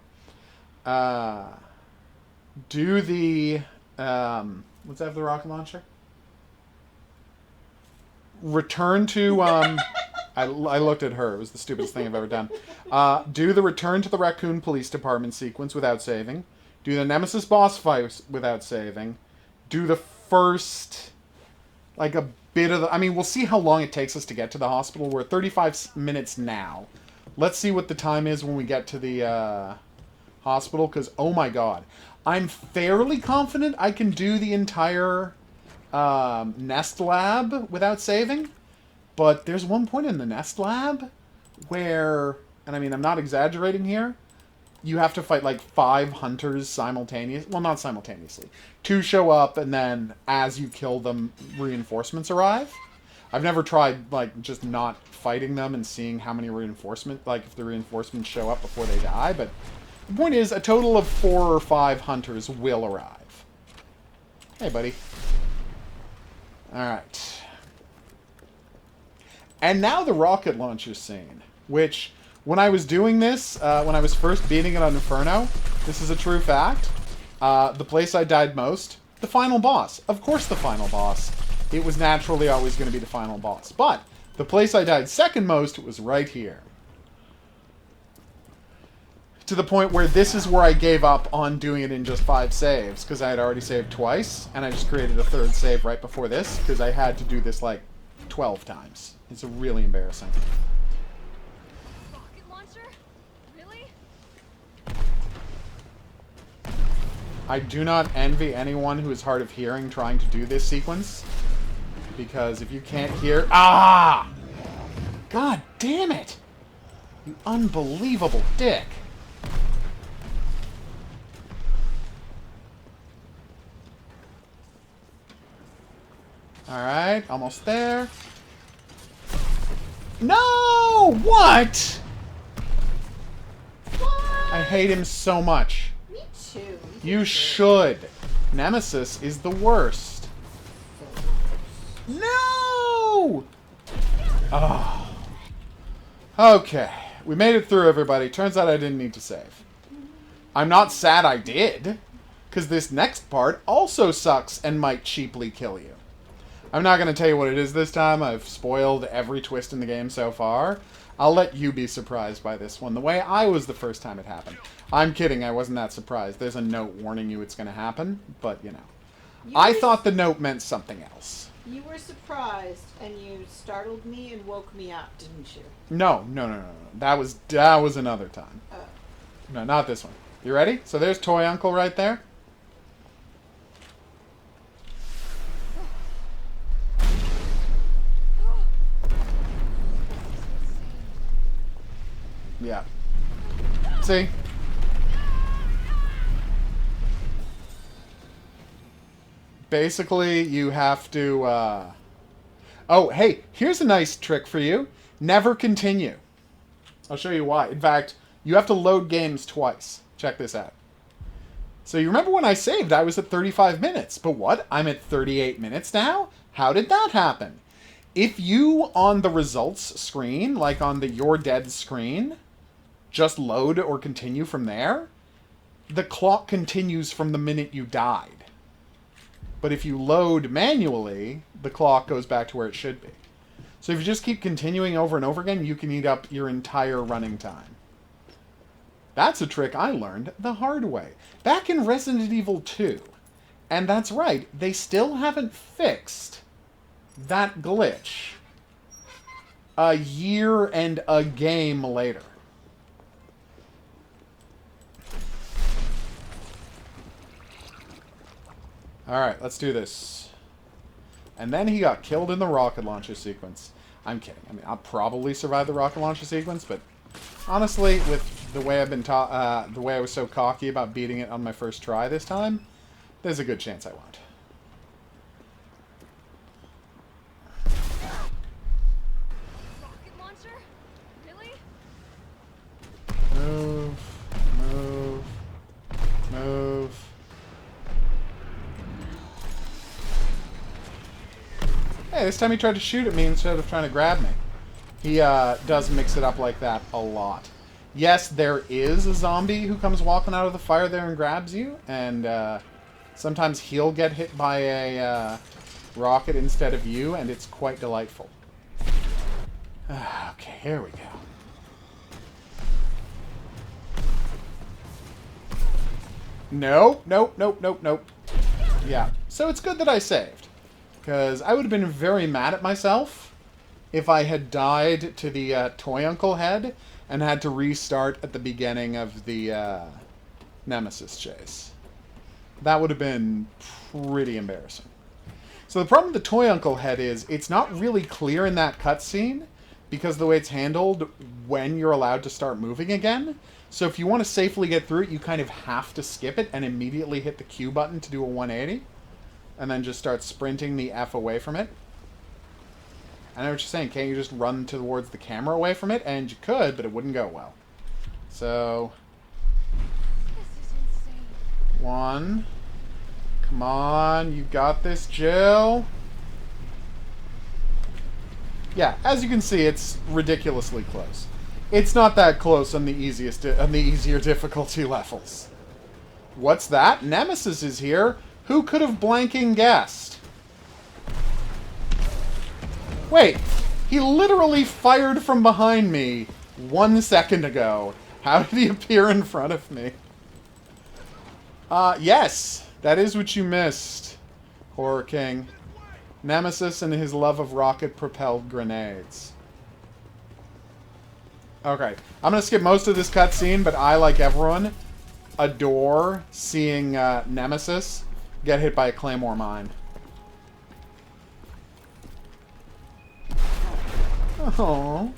Do the... let's have the rocket launcher. Return to... I looked at her. It was the stupidest thing I've ever done. Do the return to the Raccoon Police Department sequence without saving. Do the Nemesis boss fight without saving. Do the first... Like a bit of the... I mean, we'll see how long it takes us to get to the hospital. We're at 35 minutes now. Let's see what the time is when we get to the hospital. Because, oh my god. I'm fairly confident I can do the entire... Nest Lab without saving, but there's one point in the Nest Lab where, and I mean, I'm not exaggerating here, you have to fight like 5 hunters simultaneously. Well, not simultaneously. 2 show up, and then as you kill them, reinforcements arrive. I've never tried, like, just not fighting them and seeing how many reinforcements, like, if the reinforcements show up before they die, but the point is, a total of 4 or 5 hunters will arrive. Hey, buddy. Alright. And now the rocket launcher scene, which, when I was doing this, when I was first beating it on Inferno, this is a true fact, the place I died most, the final boss. Of course the final boss. It was naturally always going to be the final boss. But the place I died second most was right here. To the point where this is where I gave up on doing it in just 5 saves, because I had already saved twice, and I just created a 3rd save right before this, because I had to do this like 12 times. It's really embarrassing. Rocket launcher? Really? I do not envy anyone who is hard of hearing trying to do this sequence. Because if you can't hear... Ah! God damn it! You unbelievable dick. Alright, almost there. No! What? I hate him so much. Me too. You should. Nemesis is the worst. No! Oh. Okay. We made it through, everybody. Turns out I didn't need to save. I'm not sad I did, because this next part also sucks and might cheaply kill you. I'm not going to tell you what it is this time. I've spoiled every twist in the game so far. I'll let you be surprised by this one, the way I was the first time it happened. I'm kidding, I wasn't that surprised. There's a note warning you it's going to happen, but, you know. I thought the note meant something else. You were surprised, and you startled me and woke me up, didn't you? No. That was another time. Oh. No, not this one. You ready? So there's Toy Uncle right there. Yeah. See? Basically, you have to, Oh, hey, here's a nice trick for you. Never continue. I'll show you why. In fact, you have to load games twice. Check this out. So you remember when I saved, I was at 35 minutes. But what? I'm at 38 minutes now? How did that happen? If you, on the results screen, like on the You're Dead screen, just load or continue from there, the clock continues from the minute you died. But if you load manually, the clock goes back to where it should be. So if you just keep continuing over and over again, you can eat up your entire running time. That's a trick I learned the hard way. Back in Resident Evil 2. And that's right, they still haven't fixed that glitch a year and a game later. Alright, let's do this. And then he got killed in the rocket launcher sequence. I'm kidding. I mean, I'll probably survive the rocket launcher sequence, but honestly, with the way I've been the way I was so cocky about beating it on my first try this time, there's a good chance I won't. Rocket launcher? Really? Move, move, move. Hey, this time he tried to shoot at me instead of trying to grab me. He does mix it up like that a lot. Yes, there is a zombie who comes walking out of the fire there and grabs you, and sometimes he'll get hit by a rocket instead of you, and it's quite delightful. Okay, here we go. Nope, nope, nope, nope, nope. Yeah, so it's good that I saved. Because I would have been very mad at myself if I had died to the Toy Uncle head and had to restart at the beginning of the Nemesis chase. That would have been pretty embarrassing. So the problem with the Toy Uncle head is it's not really clear in that cutscene because of the way it's handled when you're allowed to start moving again. So if you want to safely get through it, you kind of have to skip it and immediately hit the Q button to do a 180. And then just start sprinting the F away from it. I know what you're saying. Can't you just run towards the camera away from it? And you could, but it wouldn't go well. So... This is insane. 1. Come on, you got this, Jill. Yeah, as you can see, it's ridiculously close. It's not that close on the easier difficulty levels. What's that? Nemesis is here. Who could have blanking guessed? Wait, he literally fired from behind me 1 second ago. How did he appear in front of me? Yes, that is what you missed, Horror King. Nemesis and his love of rocket-propelled grenades. Okay, I'm going to skip most of this cutscene, but I, like everyone, adore seeing Nemesis get hit by a Claymore mine. Oh,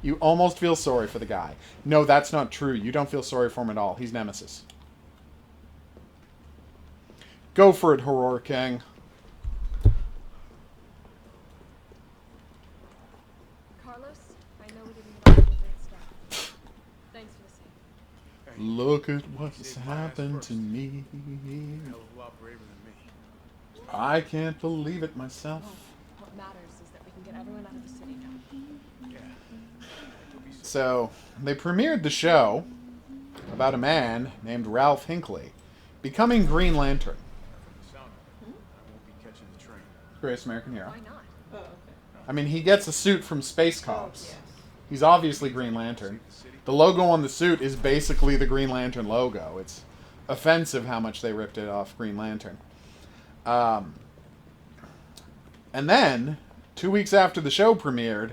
you almost feel sorry for the guy. No, that's not true. You don't feel sorry for him at all. He's Nemesis. Go for it, Horror King. Carlos, I know we didn't get off to a great start. Thanks for the save. Look at what's happened to me. Hell of a lot braver than me. I can't believe it myself. What matters is that we can get everyone out of the city now. So, they premiered the show about a man named Ralph Hinckley becoming Green Lantern. I won't be catching the train. Greatest American hero. Why not? Oh, okay. I mean, he gets a suit from Space Oh, Cops. yes. He's obviously Green Lantern. The logo on the suit is basically the Green Lantern logo. It's offensive how much they ripped it off Green Lantern. And then, 2 weeks after the show premiered,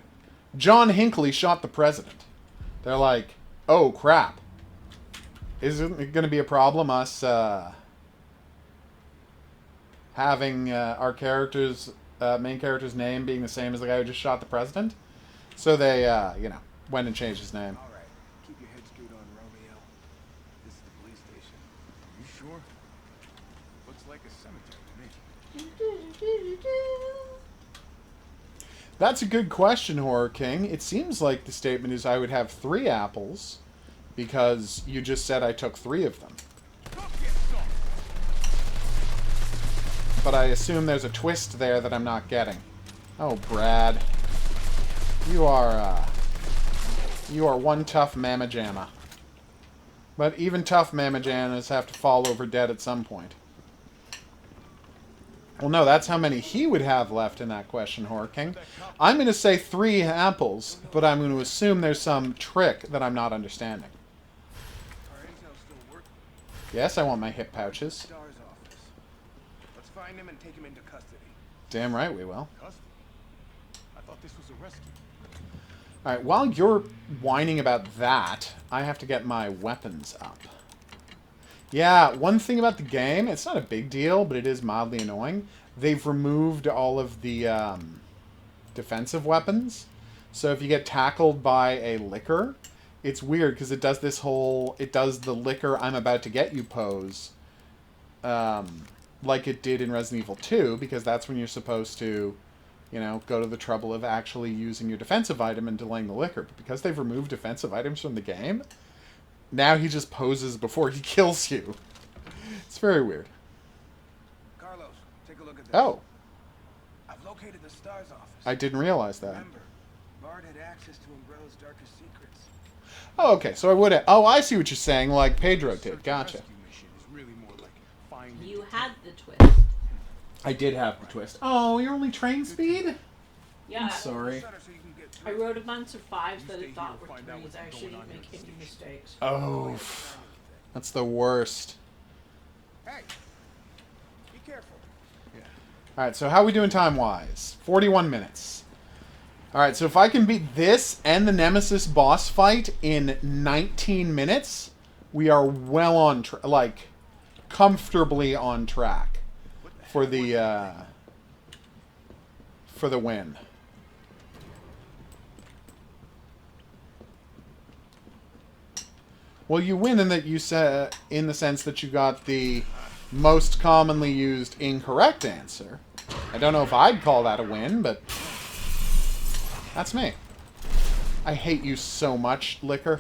John Hinckley shot the president. They're like, oh crap. Isn't it going to be a problem, us having our main character's name being the same as the guy who just shot the president? So they, went and changed his name. All right, keep your head screwed on, Romeo. This is the police station. You sure? Looks like a cemetery to me. That's a good question, Horror King. It seems like the statement is I would have 3 apples, because you just said I took 3 of them. But I assume there's a twist there that I'm not getting. Oh, Brad. You are one tough mamma jamma. But even tough mamma jammas have to fall over dead at some point. Well, no, that's how many he would have left in that question, Horror King. I'm going to say 3 apples, but I'm going to assume there's some trick that I'm not understanding. Our intel still working. Yes, I want my hip pouches. Star's office. Let's find him and take him into custody. Damn right we will. Custody? I thought this was a rescue. Alright, while you're whining about that, I have to get my weapons up. Yeah, one thing about the game, it's not a big deal, but it is mildly annoying. They've removed all of the defensive weapons. So if you get tackled by a licker, it's weird because it does the licker I'm about to get you pose like it did in Resident Evil 2, because that's when you're supposed to, go to the trouble of actually using your defensive item and delaying the licker. But because they've removed defensive items from the game, now he just poses before he kills you. It's very weird. Carlos, take a look at this. Oh, I've located the Star's office. I didn't realize that. Remember, Bard had access to Umbrella's darkest secrets. Oh, okay, so I would have... Oh, I see what you're saying, like Pedro did. Gotcha. Rescue mission is really more like finding You had the twist. I did have the twist. Oh, you're only train speed? Yeah. I'm sorry. So you can get I through. wrote a bunch of 5s that I stay thought here were and find out 3s. what's I actually going on didn't in make the any station. mistakes. Oh, that's the worst. Hey, be careful. Alright, so how are we doing time-wise? 41 minutes. Alright, so if I can beat this and the Nemesis boss fight in 19 minutes, we are well on track, like, comfortably on track for the win. Well, you win in that you said, in the sense that you got the most commonly used incorrect answer. I don't know if I'd call that a win, but That's me. I hate you so much, Liquor.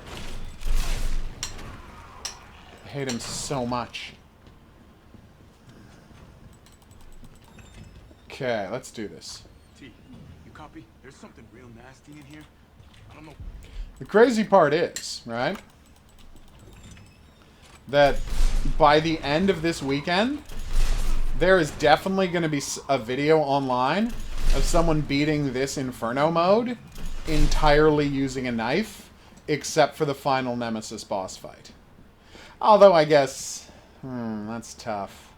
I hate him so much. Okay, let's do this. T, you copy? There's something real nasty in here. I don't know. The crazy part is, right, that by the end of this weekend, there is definitely going to be a video online of someone beating this Inferno mode entirely using a knife, except for the final Nemesis boss fight. Although, I guess, that's tough.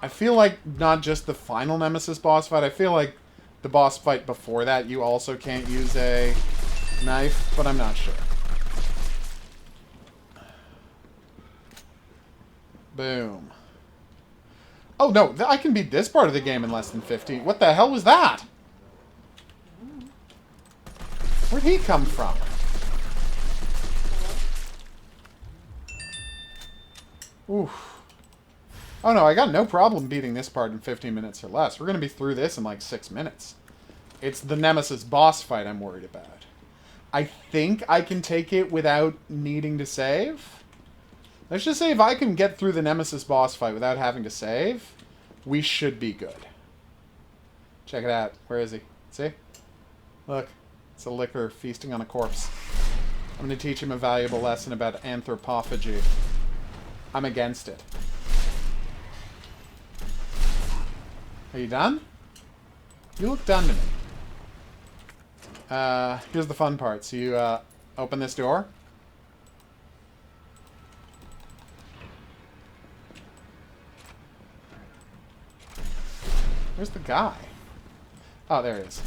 I feel like not just the final Nemesis boss fight, I feel like the boss fight before that, you also can't use a knife, but I'm not sure. Boom. Oh, no, I can beat this part of the game in less than 15. What the hell was that? Where'd he come from? Oof. Oh no, I got no problem beating this part in 15 minutes or less. We're going to be through this in like 6 minutes. It's the Nemesis boss fight I'm worried about. I think I can take it without needing to save. Let's just say if I can get through the Nemesis boss fight without having to save, we should be good. Check it out. Where is he? See? Look. It's a Liquor feasting on a corpse. I'm going to teach him a valuable lesson about anthropophagy. I'm against it. Are you done? You look done to me. Here's the fun part. So you open this door. Where's the guy? Oh, there he is.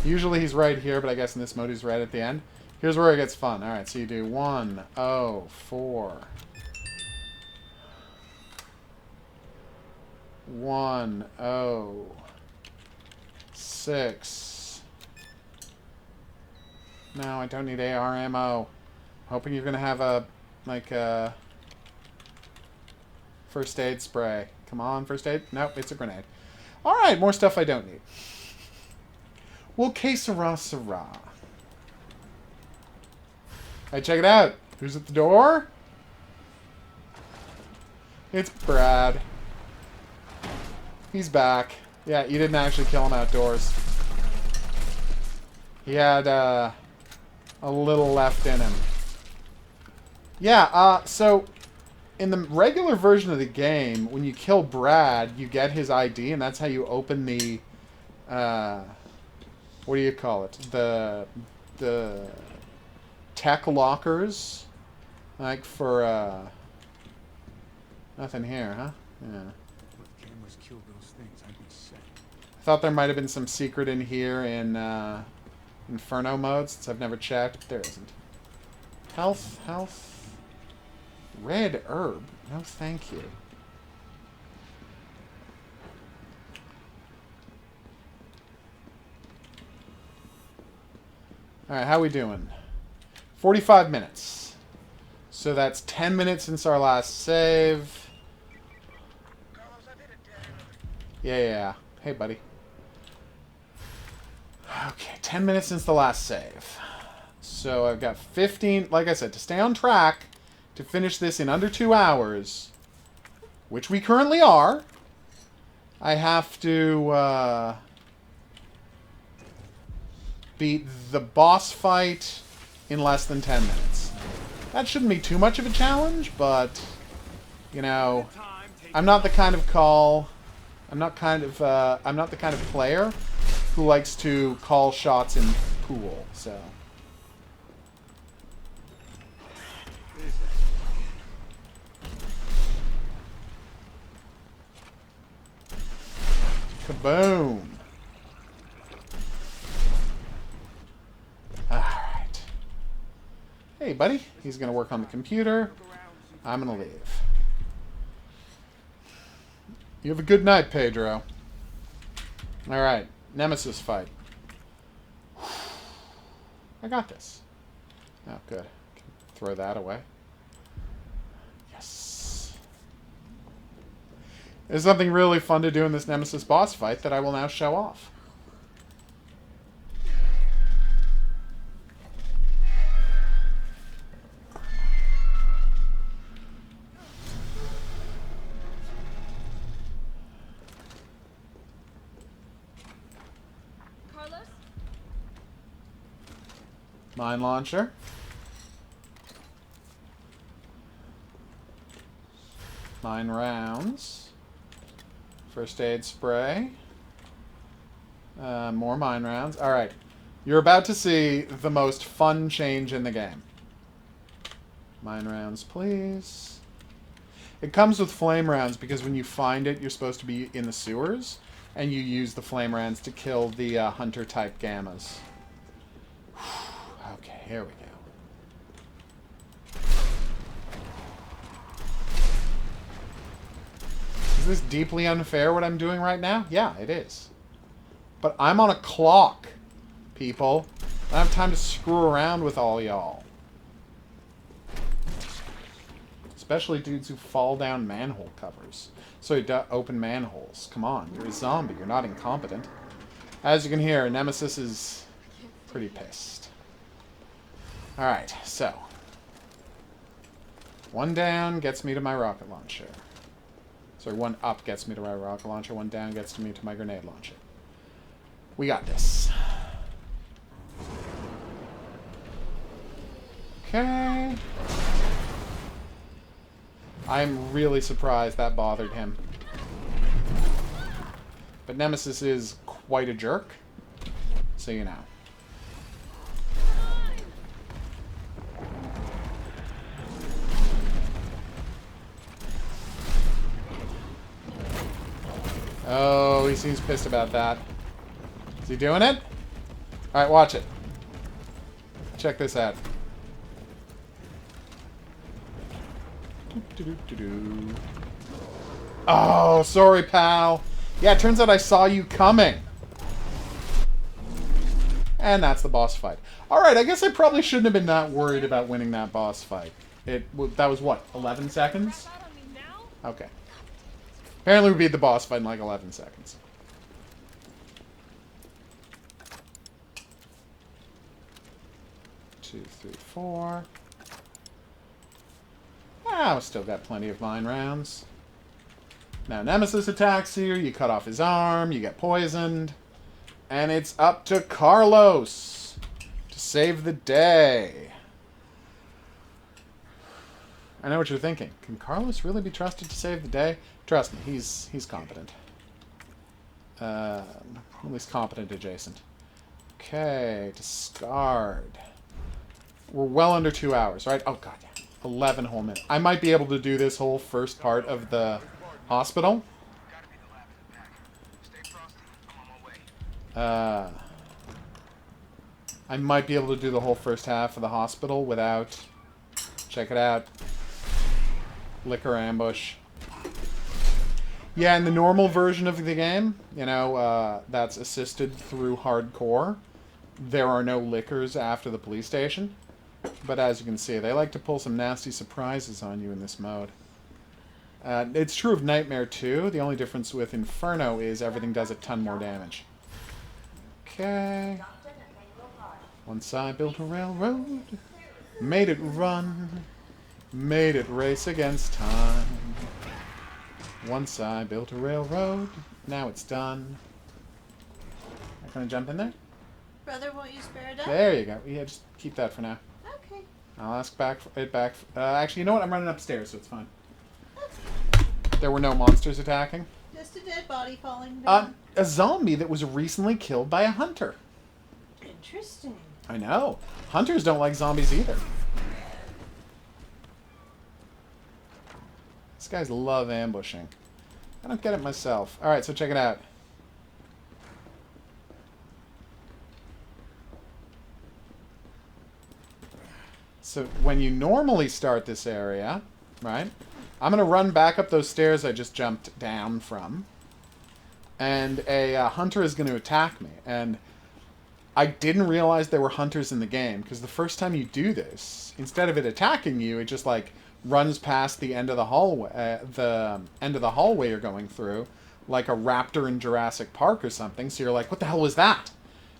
Usually he's right here, but I guess in this mode he's right at the end. Here's where it gets fun. Alright, so you do 1, 0, 4. 1, 0, 6. No, I don't need AR ammo. Hoping you're gonna have a, like, a first aid spray. Come on, first aid? Nope, it's a grenade. Alright, more stuff I don't need. Well, que sera, sera. Hey, check it out. Who's at the door? It's Brad. He's back. Yeah, you didn't actually kill him outdoors. He had, a little left in him. Yeah, so, in the regular version of the game, when you kill Brad, you get his ID, and that's how you open the, what do you call it? The tech lockers. Like for, nothing here, huh? Yeah. I thought there might have been some secret in here in Inferno mode, since I've never checked. There isn't. Health, health. Red herb. No, thank you. Alright, how we doing? 45 minutes. So that's 10 minutes since our last save. Yeah. Hey, buddy. Okay, 10 minutes since the last save. So I've got 15, like I said, to stay on track, to finish this in under 2 hours, which we currently are, I have to beat the boss fight in less than 10 minutes. That shouldn't be too much of a challenge, but, you know, I'm not the kind of player who likes to call shots in pool, so. Kaboom. Alright. Hey, buddy. He's going to work on the computer. I'm going to leave. You have a good night, Pedro. Alright. Nemesis fight. I got this. Oh, good. Throw that away. Yes. There's something really fun to do in this Nemesis boss fight that I will now show off. Mine launcher. Mine rounds. First aid spray. More mine rounds. Alright. You're about to see the most fun change in the game. Mine rounds, please. It comes with flame rounds because when you find it, you're supposed to be in the sewers, and you use the flame rounds to kill the hunter-type gammas. Okay, here we go. Is this deeply unfair, what I'm doing right now? Yeah, it is. But I'm on a clock, people. I don't have time to screw around with all y'all. Especially dudes who fall down manhole covers. So you open manholes. Come on, you're a zombie. You're not incompetent. As you can hear, Nemesis is pretty pissed. Alright, so. One down gets me to my rocket launcher. Sorry, one up gets me to my rocket launcher. One down gets me to my grenade launcher. We got this. Okay. I'm really surprised that bothered him. But Nemesis is quite a jerk. So you know. Oh, he seems pissed about that. Is he doing it? Alright, watch it. Check this out. Oh, sorry, pal. Yeah, it turns out I saw you coming. And that's the boss fight. Alright, I guess I probably shouldn't have been that worried about winning that boss fight. That was what, 11 seconds? Okay. Apparently we beat the boss fight in like 11 seconds. Two, three, four. Ah, we still got plenty of mine rounds. Now Nemesis attacks you, you cut off his arm, you get poisoned. And it's up to Carlos to save the day. I know what you're thinking. Can Carlos really be trusted to save the day? Trust me, he's competent. At least competent adjacent. Okay, discard. We're well under 2 hours, right? Oh god, yeah. 11 whole minutes. I might be able to do this whole first part of the hospital. I might be able to do the whole first half of the hospital without... Check it out. Liquor ambush. Yeah, in the normal version of the game, you know, that's assisted through hardcore, there are no lickers after the police station. But as you can see, they like to pull some nasty surprises on you in this mode. It's true of Nightmare 2. The only difference with Inferno is everything does a ton more damage. Okay. Once I built a railroad, made it run, made it race against time. Once I built a railroad, now it's done. Am I gonna jump in there? Brother, won't you spare it up? There you go. Yeah, just keep that for now. Okay. I'll ask it back. Actually, you know what? I'm running upstairs, so it's fine. There were no monsters attacking. Just a dead body falling down. A zombie that was recently killed by a hunter. Interesting. I know. Hunters don't like zombies either. These guys love ambushing. I don't get it myself. Alright, so check it out. So when you normally start this area, right, I'm going to run back up those stairs I just jumped down from. And a hunter is going to attack me. And I didn't realize there were hunters in the game, because the first time you do this, instead of it attacking you, it just like runs past the end of the hallway you're going through, like a raptor in Jurassic Park or something. So you're like, what the hell was that?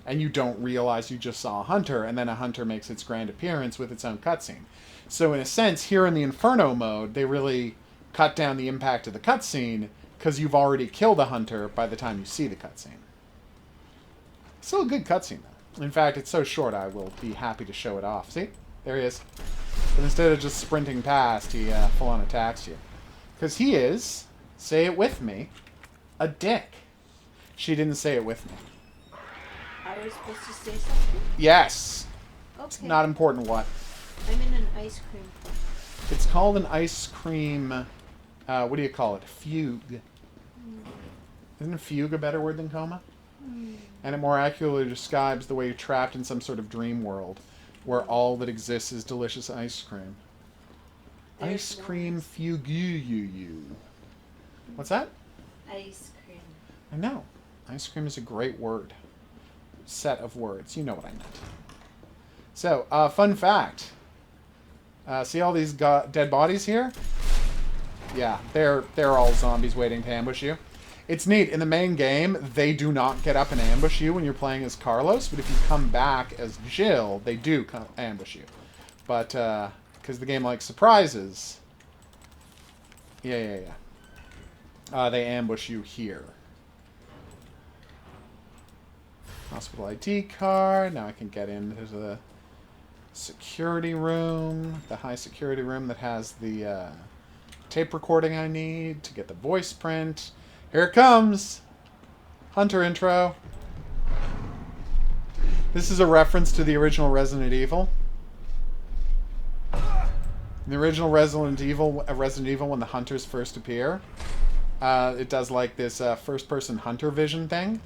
And you don't realize you just saw a hunter, and then a hunter makes its grand appearance with its own cutscene. So in a sense, here in the Inferno mode, they really cut down the impact of the cutscene, because you've already killed a hunter by the time you see the cutscene. Still a good cutscene, though. In fact, it's so short I will be happy to show it off. See? There he is. But instead of just sprinting past, he full-on attacks you. Because he is, say it with me, a dick. She didn't say it with me. I was supposed to say something? Yes. Okay. It's not important what. I'm in an ice cream place. It's called an ice cream... what do you call it? Fugue. Isn't fugue a better word than coma? And it more accurately describes the way you're trapped in some sort of dream world where all that exists is delicious ice cream. There's Ice no cream ice. fugue you. What's that? Ice cream. I know. Ice cream is a great word. Set of words. You know what I meant. So, fun fact. See all these dead bodies here? Yeah, they're all zombies waiting to ambush you. It's neat. In the main game, they do not get up and ambush you when you're playing as Carlos, but if you come back as Jill, they do come ambush you. But, because the game likes surprises... Yeah. They ambush you here. Hospital ID card. Now I can get into the security room. The high security room that has the tape recording I need to get the voice print. Here it comes! Hunter intro. This is a reference to the original Resident Evil. In the original Resident Evil, when the hunters first appear, it does like this first-person hunter vision thing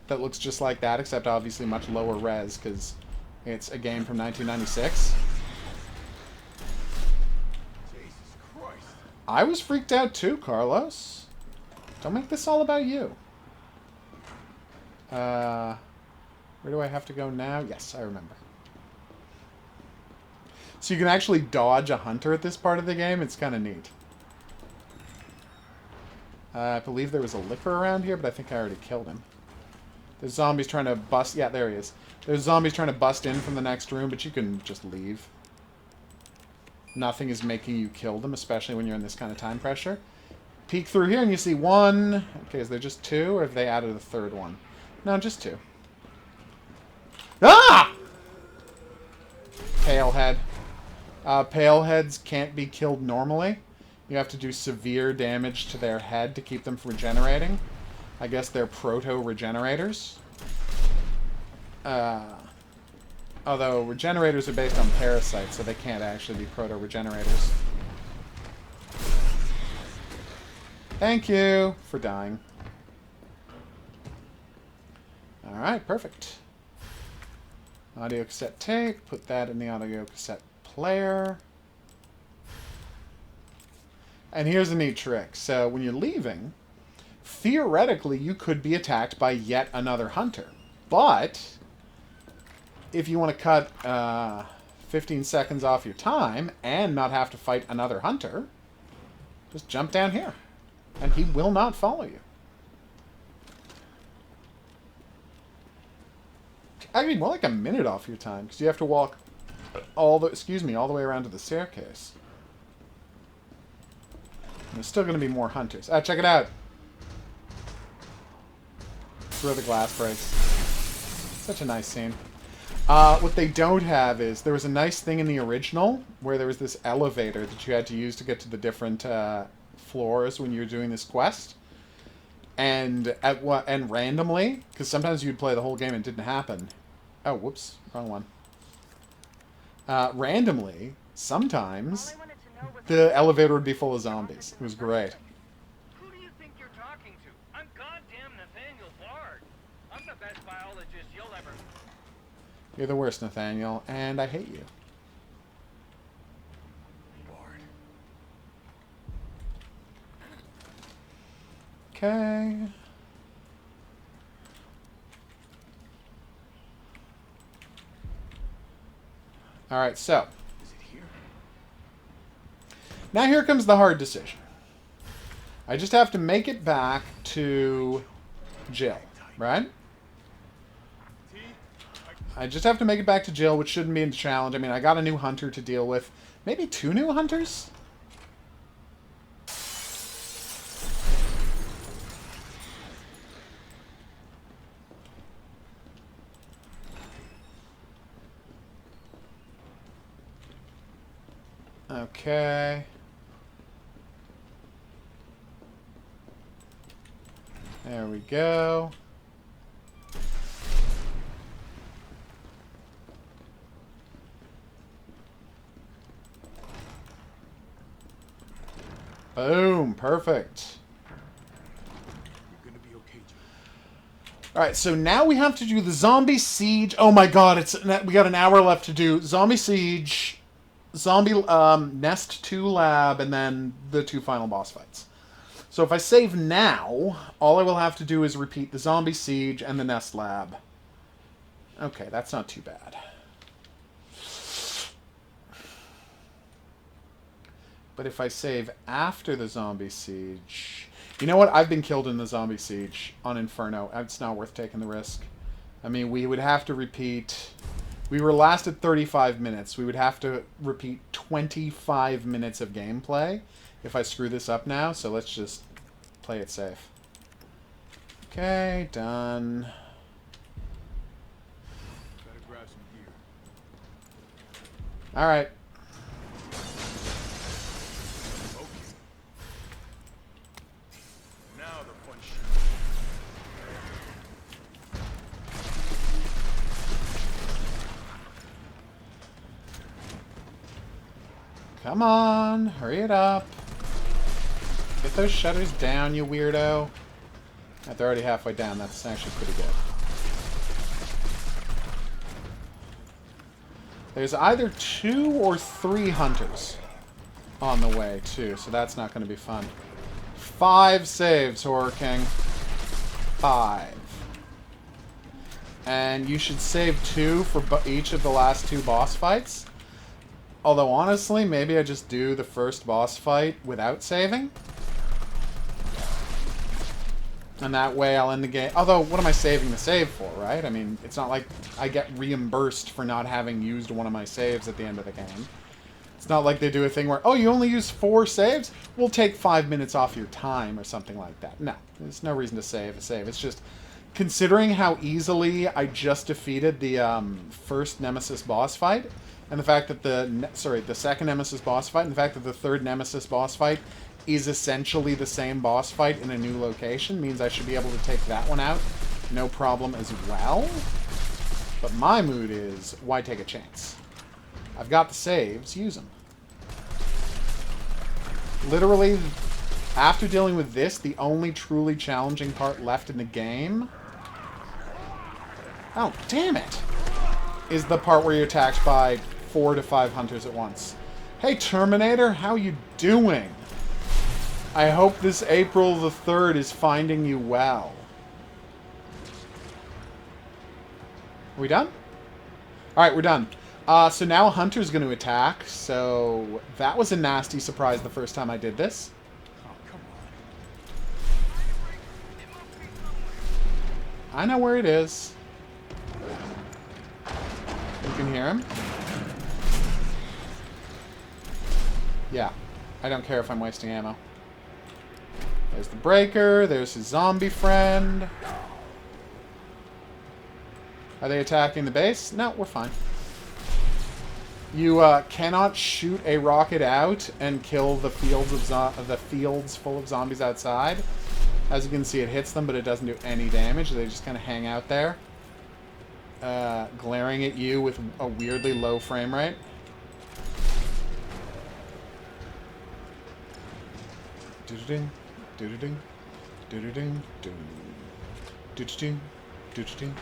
that looks just like that, except obviously much lower res, because it's a game from 1996. Jesus Christ. I was freaked out too, Carlos. Don't make this all about you. Where do I have to go now? Yes, I remember. So you can actually dodge a hunter at this part of the game. It's kind of neat. I believe there was a licker around here, but I think I already killed him. There's zombies trying to bust... Yeah, there he is. There's zombies trying to bust in from the next room, but you can just leave. Nothing is making you kill them, especially when you're in this kind of time pressure. Peek through here and you see one. Okay, is there just two, or have they added a third one? No, just two. Ah! Pale head. Pale heads can't be killed normally. You have to do severe damage to their head to keep them from regenerating. I guess they're proto-regenerators. Although regenerators are based on parasites, so they can't actually be proto-regenerators. Thank you for dying. Alright, perfect. Audio cassette tape. Put that in the audio cassette player. And here's a neat trick. So when you're leaving, theoretically you could be attacked by yet another hunter. But if you want to cut 15 seconds off your time and not have to fight another hunter, just jump down here. And he will not follow you. Actually, more like a minute off your time, because you have to walk all the way around to the staircase. And there's still going to be more hunters. Check it out. That's where the glass breaks. Such a nice scene. What they don't have is, there was a nice thing in the original, where there was this elevator that you had to use to get to the different floors when you were doing this quest. And randomly, because sometimes you'd play the whole game and it didn't happen. Oh, whoops, wrong one. Randomly, sometimes, the elevator would be full of zombies. It was great. Who do you think you're talking to? I'm goddamn Nathaniel Bard. I'm the best biologist you'll ever... You're the worst, Nathaniel, and I hate you. Okay. Alright, so. Is it here? Now here comes the hard decision. I just have to make it back to Jill, right? I just have to make it back to Jill, which shouldn't be a challenge. I mean, I got a new hunter to deal with. Maybe 2 new hunters? Okay. There we go. Boom. Perfect. You're gonna be okay, Joe. Alright, so now we have to do the Zombie Siege. Oh my god, we got an hour left to do Zombie Siege, Zombie Nest 2 Lab, and then the 2 final boss fights. So if I save now, all I will have to do is repeat the Zombie Siege and the Nest Lab. Okay, that's not too bad. But if I save after the Zombie Siege... You know what? I've been killed in the Zombie Siege on Inferno. It's not worth taking the risk. I mean, we would have to repeat... We were last at 35 minutes. We would have to repeat 25 minutes of gameplay if I screw this up now. So let's just play it safe. Okay, done. Gotta grab some gear. Alright. Okay. Now the fun shit. Come on, hurry it up. Get those shutters down, you weirdo. They're already halfway down. That's actually pretty good. There's either 2 or 3 hunters on the way, too, so that's not going to be fun. 5 saves, Horror King. 5. And you should save 2 for each of the last 2 boss fights. Although, honestly, maybe I just do the first boss fight without saving. And that way I'll end the game. Although, what am I saving the save for, right? I mean, it's not like I get reimbursed for not having used one of my saves at the end of the game. It's not like they do a thing where, oh, you only use 4 saves? We'll take 5 minutes off your time or something like that. No, there's no reason to save a save. It's just, considering how easily I just defeated the first Nemesis boss fight, and the fact that the second Nemesis boss fight, and the fact that the third Nemesis boss fight is essentially the same boss fight in a new location, means I should be able to take that one out no problem as well. But my mood is, why take a chance? I've got the saves, use them. Literally, after dealing with this, the only truly challenging part left in the game... Oh, damn it! Is the part where you're attacked by 4 to 5 hunters at once. Hey, Terminator, how you doing? I hope this April the 3rd is finding you well. Are we done? Alright, we're done. So now a hunter's going to attack, so that was a nasty surprise the first time I did this. Oh, come on. I know where it is. You can hear him? Yeah. I don't care if I'm wasting ammo. There's the breaker. There's his zombie friend. Are they attacking the base? No, we're fine. You cannot shoot a rocket out and kill the fields full of zombies outside. As you can see, it hits them, but it doesn't do any damage. They just kind of hang out there, glaring at you with a weirdly low frame rate. Do-do-ding, do-do-ding, do-do-ding, do-do-ding, do-do-ding.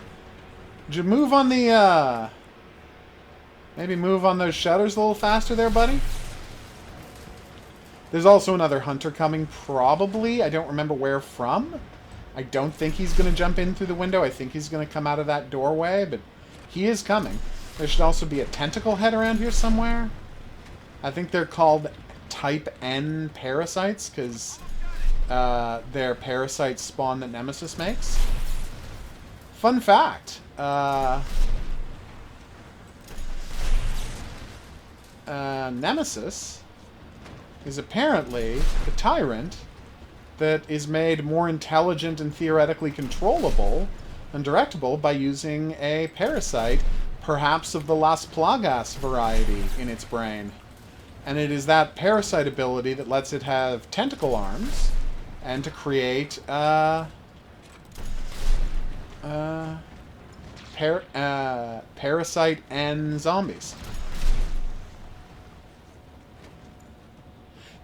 Did you move on the, maybe move on those shutters a little faster there, buddy? There's also another hunter coming, probably. I don't remember where from. I don't think he's going to jump in through the window. I think he's going to come out of that doorway, but he is coming. There should also be a tentacle head around here somewhere. I think they're called Type N parasites, because they're parasite spawn that Nemesis makes. Fun fact. Nemesis is apparently a tyrant that is made more intelligent and theoretically controllable and directable by using a parasite, perhaps of the Las Plagas variety, in its brain. And it is that parasite ability that lets it have tentacle arms and to create parasite and zombies.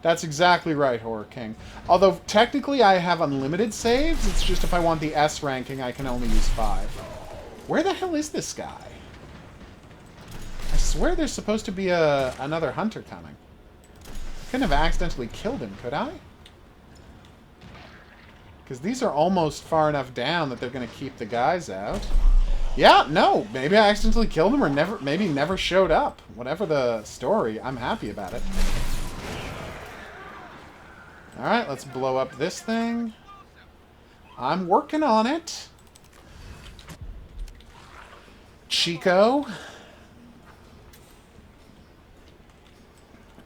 That's exactly right, Horror King. Although, technically, I have unlimited saves. It's just if I want the S ranking, I can only use 5. Where the hell is this guy? I swear there's supposed to be another hunter coming. I couldn't have accidentally killed him, could I? Because these are almost far enough down that they're going to keep the guys out. Yeah, no. Maybe I accidentally killed him or maybe never showed up. Whatever the story, I'm happy about it. Alright, let's blow up this thing. I'm working on it. Chico.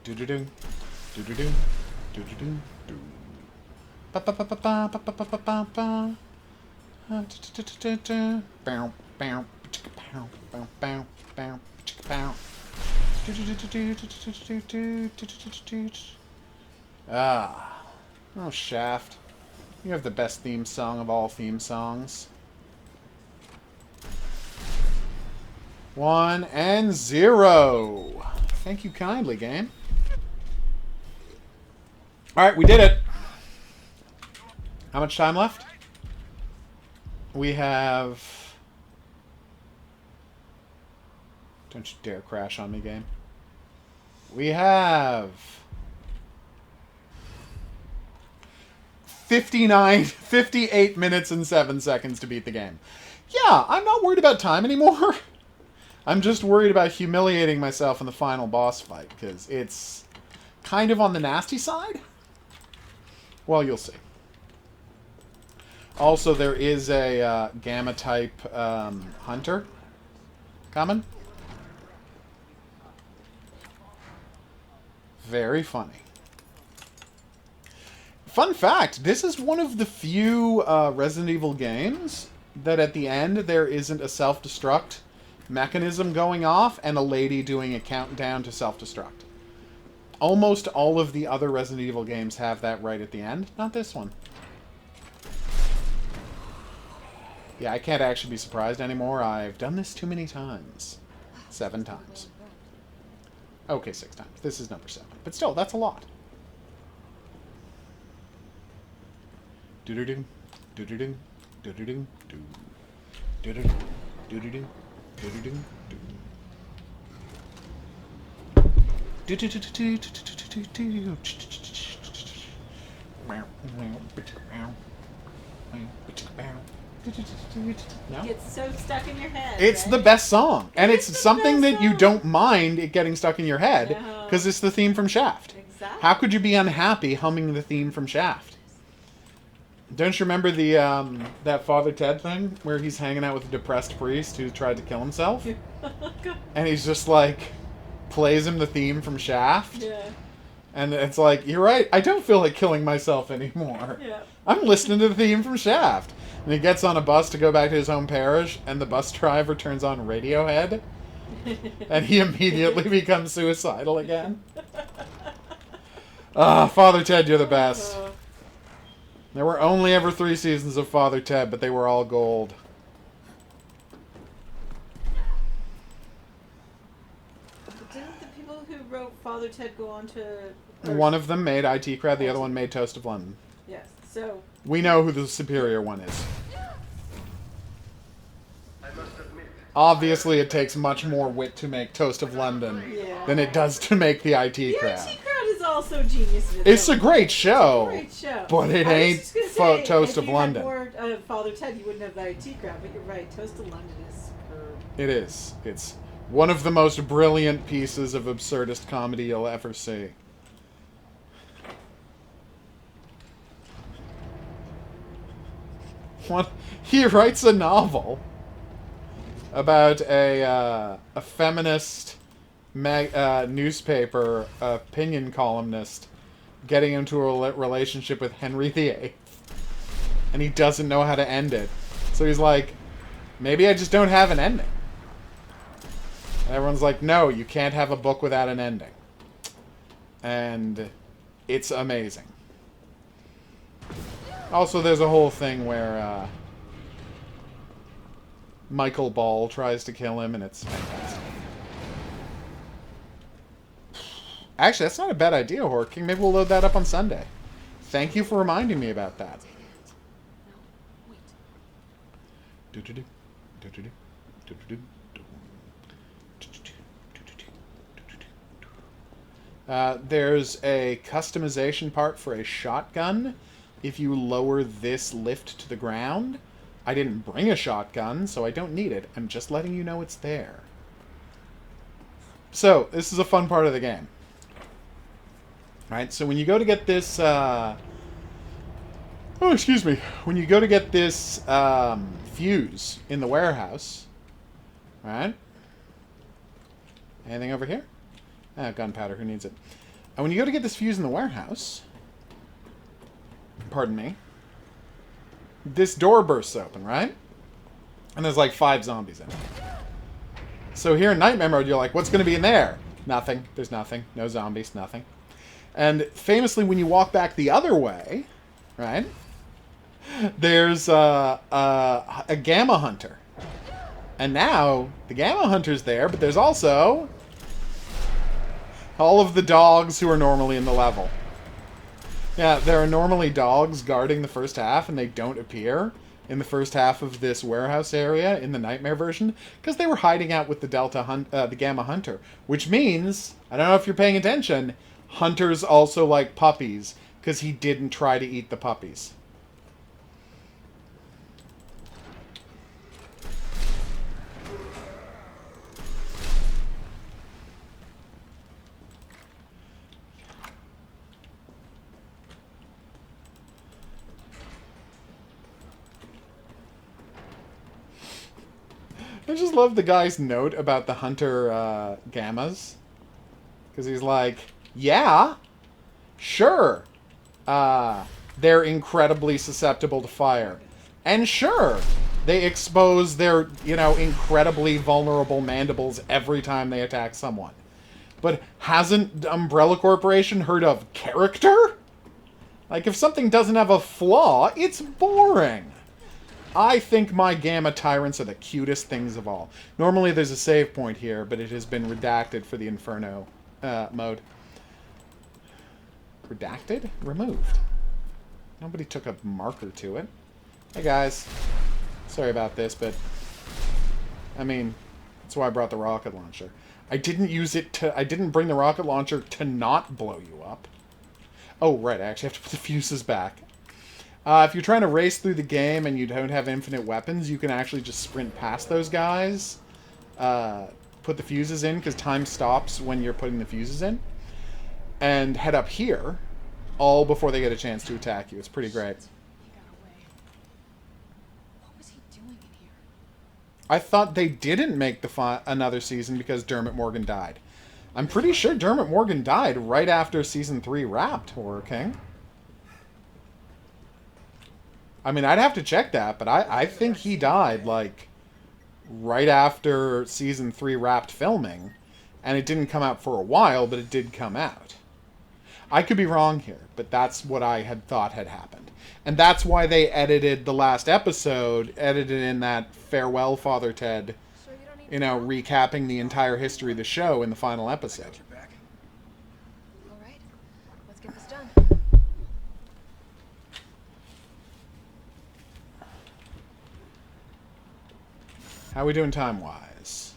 Do-do-do. Do-do-do. Do-do-do. Do. Ba-ba-ba-ba-ba-ba-ba-ba-ba. Bow, bow, bow, bow, bow, bow, bow. Ah. Oh, Shaft. You have the best theme song of all theme songs. 1 and 0. Thank you kindly, game. Alright, we did it. How much time left? We have... Don't you dare crash on me, game. We have... 58 minutes and 7 seconds to beat the game. Yeah, I'm not worried about time anymore. I'm just worried about humiliating myself in the final boss fight, because it's kind of on the nasty side. Well, you'll see. Also, there is a Gamma-type hunter coming. Very funny. Fun fact, this is one of the few Resident Evil games that at the end there isn't a self-destruct mechanism going off and a lady doing a countdown to self-destruct. Almost all of the other Resident Evil games have that right at the end. Not this one. Yeah, I can't actually be surprised anymore. I've done this too many times. 7 times. Okay, 6 times. This is number 7. But still, that's a lot. Do-do-do. Do-do-do. Do-do-do. Do. Do-do-do. Do-do-do. Do-do-do. No? It's so stuck in your head. It's right? the best song. And it's the something best that you song. don't mind it getting stuck in your head, No. because it's the theme from Shaft. Exactly. How could you be unhappy humming the theme from Shaft? Don't you remember the that Father Ted thing where he's hanging out with a depressed priest who tried to kill himself? And he's just like plays him the theme from Shaft. Yeah. And it's like, you're right, I don't feel like killing myself anymore. Yeah. I'm listening to the theme from Shaft. And he gets on a bus to go back to his home parish, and the bus driver turns on Radiohead, and he immediately becomes suicidal again. Ah, Father Ted, you're the best. There were only ever 3 seasons of Father Ted, but they were all gold. Didn't the people who wrote Father Ted go on to... One of them made IT Crowd, the other one made Toast of London. Yes, so... We know who the superior one is. I must admit, Obviously, it takes much more wit to make Toast of London Yeah. than it does to make the IT The Crowd. IT Crowd is also genius. in It's a own great right. show, It's a great show. but it I was ain't just gonna say, Toast if of you had London. more Father Ted, you wouldn't have the IT Crowd, but you're right. Toast of London is superb. It is. It's one of the most brilliant pieces of absurdist comedy you'll ever see. He writes a novel about a feminist newspaper opinion columnist getting into a relationship with Henry VIII. And he doesn't know how to end it. So he's like, maybe I just don't have an ending. And everyone's like, no, you can't have a book without an ending. And it's amazing. Also, there's a whole thing where Michael Ball tries to kill him, and it's fantastic. Actually, that's not a bad idea, Horror King. Maybe we'll load that up on Sunday. Thank you for reminding me about that. No, wait. There's a customization part for a shotgun if you lower this lift to the ground. I didn't bring a shotgun, so I don't need it. I'm just letting you know it's there. So, this is a fun part of the game. Alright, so when you go to get this, oh, excuse me. When you go to get this, fuse in the warehouse, right? Anything over here? Ah, gunpowder, who needs it? And when you go to get this fuse in the warehouse, pardon me, this door bursts open, right? And there's like 5 zombies in it. So here in Nightmare Mode, you're like, what's going to be in there? Nothing. There's nothing. No zombies, nothing. And famously, when you walk back the other way, right, there's a Gamma Hunter. And now, the Gamma Hunter's there, but there's also all of the dogs who are normally in the level. Yeah, there are normally dogs guarding the first half, and they don't appear in the first half of this warehouse area in the Nightmare version, because they were hiding out with the the Gamma Hunter. Which means, I don't know if you're paying attention, Hunter's also like puppies, because he didn't try to eat the puppies. I just love the guy's note about the Hunter Gammas. Because he's like, yeah, sure, they're incredibly susceptible to fire. And sure, they expose their, you know, incredibly vulnerable mandibles every time they attack someone. But hasn't Umbrella Corporation heard of character? Like, if something doesn't have a flaw, it's boring. I think my Gamma Tyrants are the cutest things of all. Normally there's a save point here, but it has been redacted for the Inferno mode. Redacted? Removed. Nobody took a marker to it. Hey guys. Sorry about this, but I mean, that's why I brought the rocket launcher. I didn't use it to... I didn't bring the rocket launcher to not blow you up. Oh, right, I actually have to put the fuses back. If you're trying to race through the game and you don't have infinite weapons, you can actually just sprint past those guys. Put the fuses in, because time stops when you're putting the fuses in. And head up here, all before they get a chance to attack you. It's pretty great. He got away. What was he doing in here? I thought they didn't make another season because Dermot Morgan died. I'm pretty sure Dermot Morgan died right after Season 3 wrapped, Horror King. I mean, I'd have to check that, but I think he died, like, right after Season 3 wrapped filming. And it didn't come out for a while, but it did come out. I could be wrong here, but that's what I had thought had happened. And that's why they edited the last episode, edited in that Farewell, Father Ted, Sure you don't need you know, recapping the entire history of the show in the final episode. All right, let's get this done. How are we doing time-wise?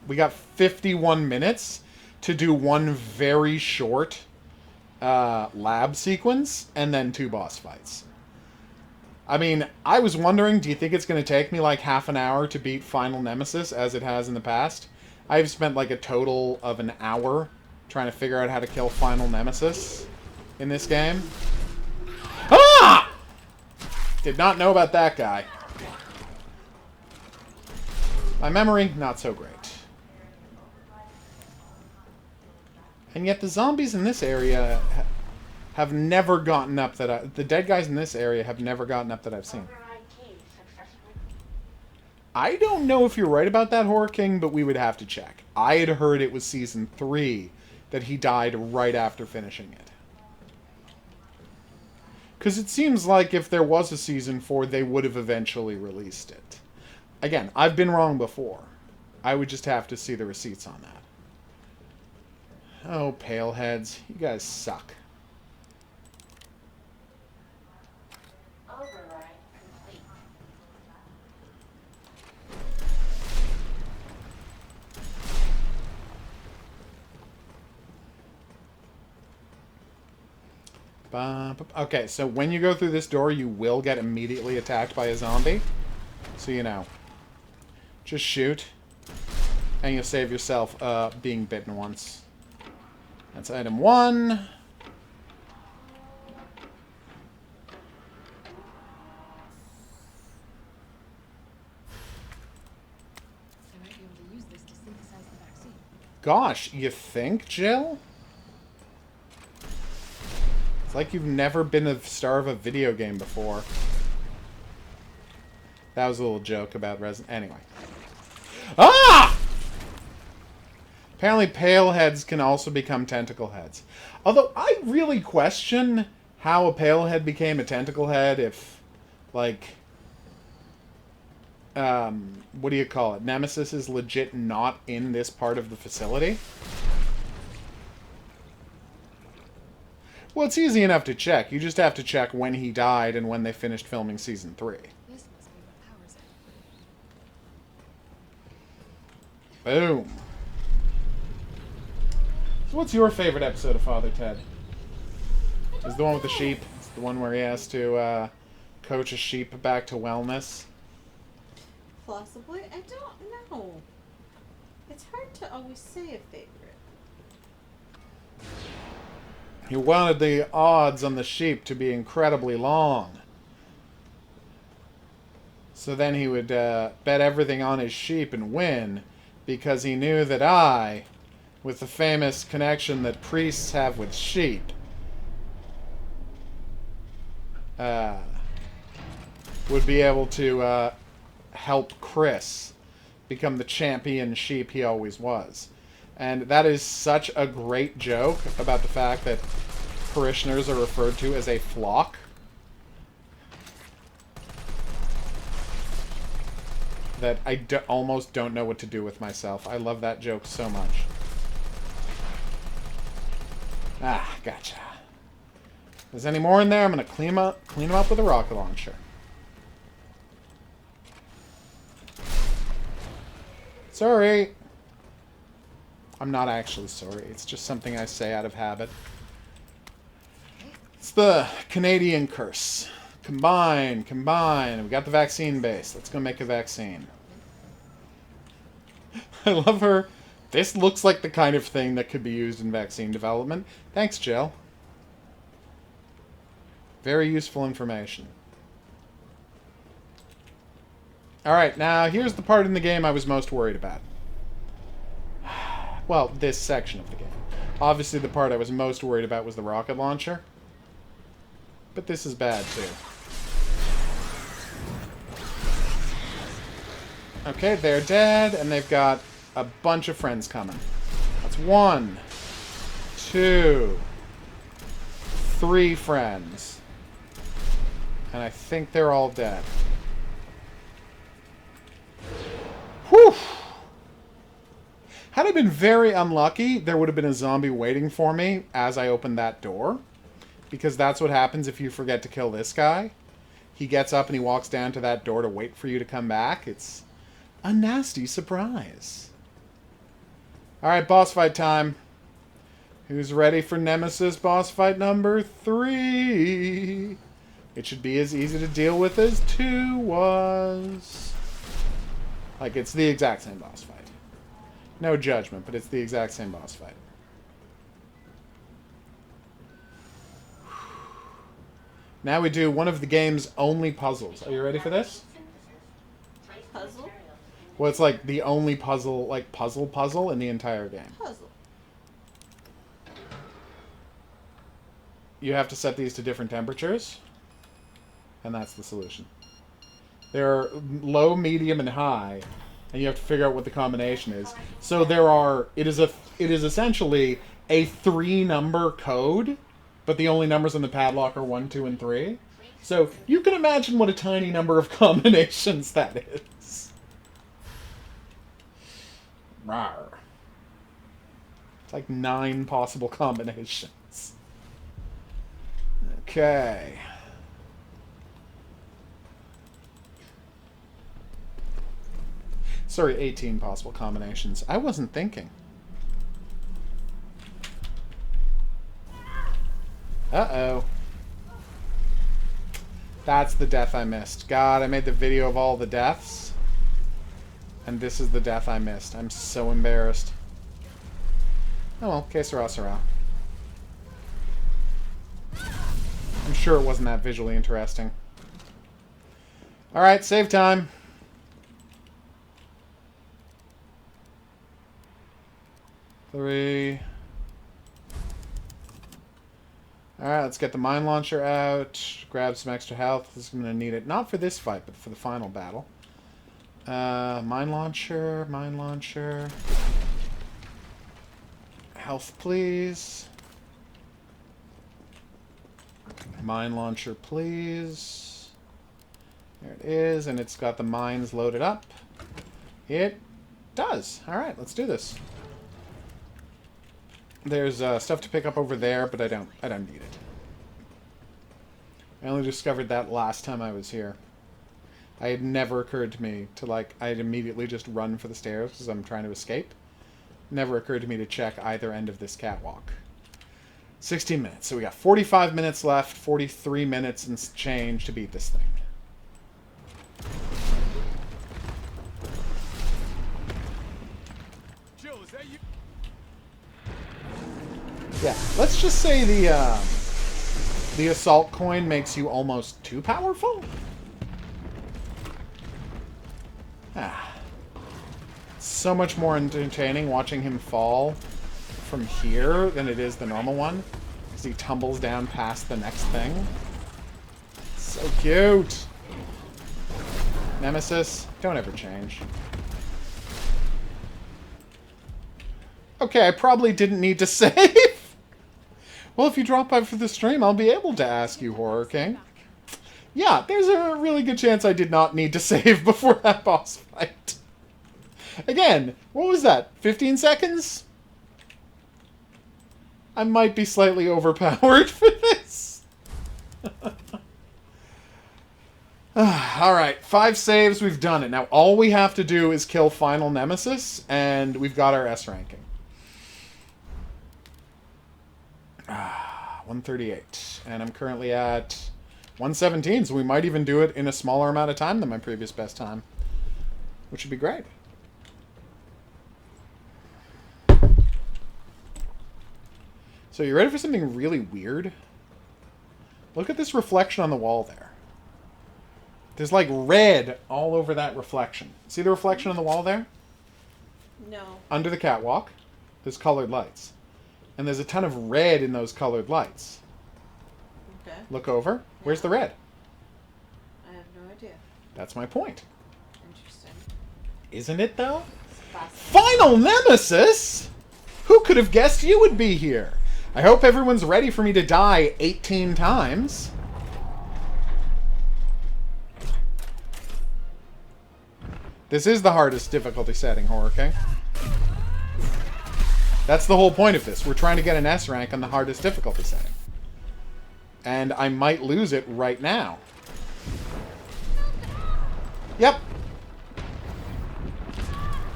We got 51 minutes to do one very short lab sequence and then 2 boss fights. I mean, I was wondering, do you think it's going to take me like half an hour to beat Final Nemesis as it has in the past? I've spent like a total of an hour trying to figure out how to kill Final Nemesis in this game. Ah! Did not know about that guy. My memory, not so great. And yet the zombies in this area have never gotten up that the dead guys in this area have never gotten up that I've seen. I don't know if you're right about that, Horror King, but we would have to check. I had heard it was Season 3 that he died right after finishing it. Because it seems like if there was a Season 4, they would have eventually released it. Again, I've been wrong before. I would just have to see the receipts on that. Oh, paleheads. You guys suck. Okay, so when you go through this door, you will get immediately attacked by a zombie. So you know. Just shoot. And you'll save yourself being bitten once. That's item 1. I might be able to use this to synthesize the vaccine. Gosh, you think, Jill? It's like you've never been a star of a video game before. That was a little joke about Resident... Anyway. Ah! Apparently pale heads can also become tentacle heads. Although, I really question how a pale head became a tentacle head if, like... what do you call it? Nemesis is legit not in this part of the facility. Well, it's easy enough to check. You just have to check when he died and when they finished filming Season 3. This must be what powers it. Boom. So what's your favorite episode of Father Ted? Is the one with the sheep? It's the one where he has to coach a sheep back to wellness? Possibly. I don't know. It's hard to always say a favorite. He wanted the odds on the sheep to be incredibly long. So then he would bet everything on his sheep and win, because he knew that I, with the famous connection that priests have with sheep, would be able to help Chris become the champion sheep he always was. And that is such a great joke about the fact that parishioners are referred to as a flock. That I almost don't know what to do with myself. I love that joke so much. Ah, gotcha. If there's any more in there, I'm going to clean them up with a rocket launcher. Sorry. I'm not actually sorry. It's just something I say out of habit. It's the Canadian curse. Combine, combine. We got the vaccine base. Let's go make a vaccine. I love her. This looks like the kind of thing that could be used in vaccine development. Thanks, Jill. Very useful information. Alright, now here's the part in the game I was most worried about. Well, this section of the game. Obviously, the part I was most worried about was the rocket launcher. But this is bad, too. Okay, they're dead, and they've got a bunch of friends coming. That's 1, 2, 3 friends. And I think they're all dead. Whew! Had I been very unlucky, there would have been a zombie waiting for me as I opened that door. Because that's what happens if you forget to kill this guy. He gets up and he walks down to that door to wait for you to come back. It's a nasty surprise. Alright, boss fight time. Who's ready for Nemesis boss fight number 3? It should be as easy to deal with as 2 was. Like, it's the exact same boss fight. No judgment, but it's the exact same boss fight. Now we do one of the game's only puzzles. Are you ready for this? Puzzle? Well, it's like the only puzzle, like puzzle in the entire game. Puzzle. You have to set these to different temperatures, and that's the solution. They're low, medium, and high, and you have to figure out what the combination is. So there are. It is essentially a 3-number code, but the only numbers on the padlock are 1, 2, and 3. So you can imagine what a tiny number of combinations that is. Rawr. It's like 9 possible combinations. Okay. Sorry, 18 possible combinations. I wasn't thinking. Uh-oh. That's the death I missed. God, I made the video of all the deaths. And this is the death I missed. I'm so embarrassed. Oh well, que sera, sera. I'm sure it wasn't that visually interesting. Alright, save time. Three. Alright, let's get the mine launcher out. Grab some extra health. This is going to need it. Not for this fight, but for the final battle. Mine launcher, mine launcher. Health, please. Mine launcher, please. There it is, and it's got the mines loaded up. It does. Alright, let's do this. There's stuff to pick up over there, but I don't need it. I only discovered that last time I was here. It had never occurred to me to, like, I'd immediately just run for the stairs because I'm trying to escape. Never occurred to me to check either end of this catwalk. 16 minutes. So we got 45 minutes left, 43 minutes and change to beat this thing. Yeah, let's just say the assault coin makes you almost too powerful. So much more entertaining watching him fall from here than it is the normal one, because he tumbles down past the next thing. So cute. Nemesis, don't ever change. Okay, I probably didn't need to save. Well, if you drop by for the stream, I'll be able to ask you, Horror King. Yeah, there's a really good chance I did not need to save before that boss fight. Again, what was that? 15 seconds? I might be slightly overpowered for this. Alright, 5 saves, we've done it. Now, all we have to do is kill Final Nemesis, and we've got our S ranking. 138. And I'm currently at 117, so we might even do it in a smaller amount of time than my previous best time. Which would be great. So you ready for something really weird? Look at this reflection on the wall there. There's like red all over that reflection. See the reflection on the wall there? No. Under the catwalk, there's colored lights. And there's a ton of red in those colored lights. Okay. Look over. Where's the red? I have no idea. That's my point. Interesting. Isn't it, though? Fascinating. Final Nemesis? Who could have guessed you would be here? I hope everyone's ready for me to die 18 times. This is the hardest difficulty setting, Horror King. That's the whole point of this. We're trying to get an S rank on the hardest difficulty setting. And I might lose it right now. Yep.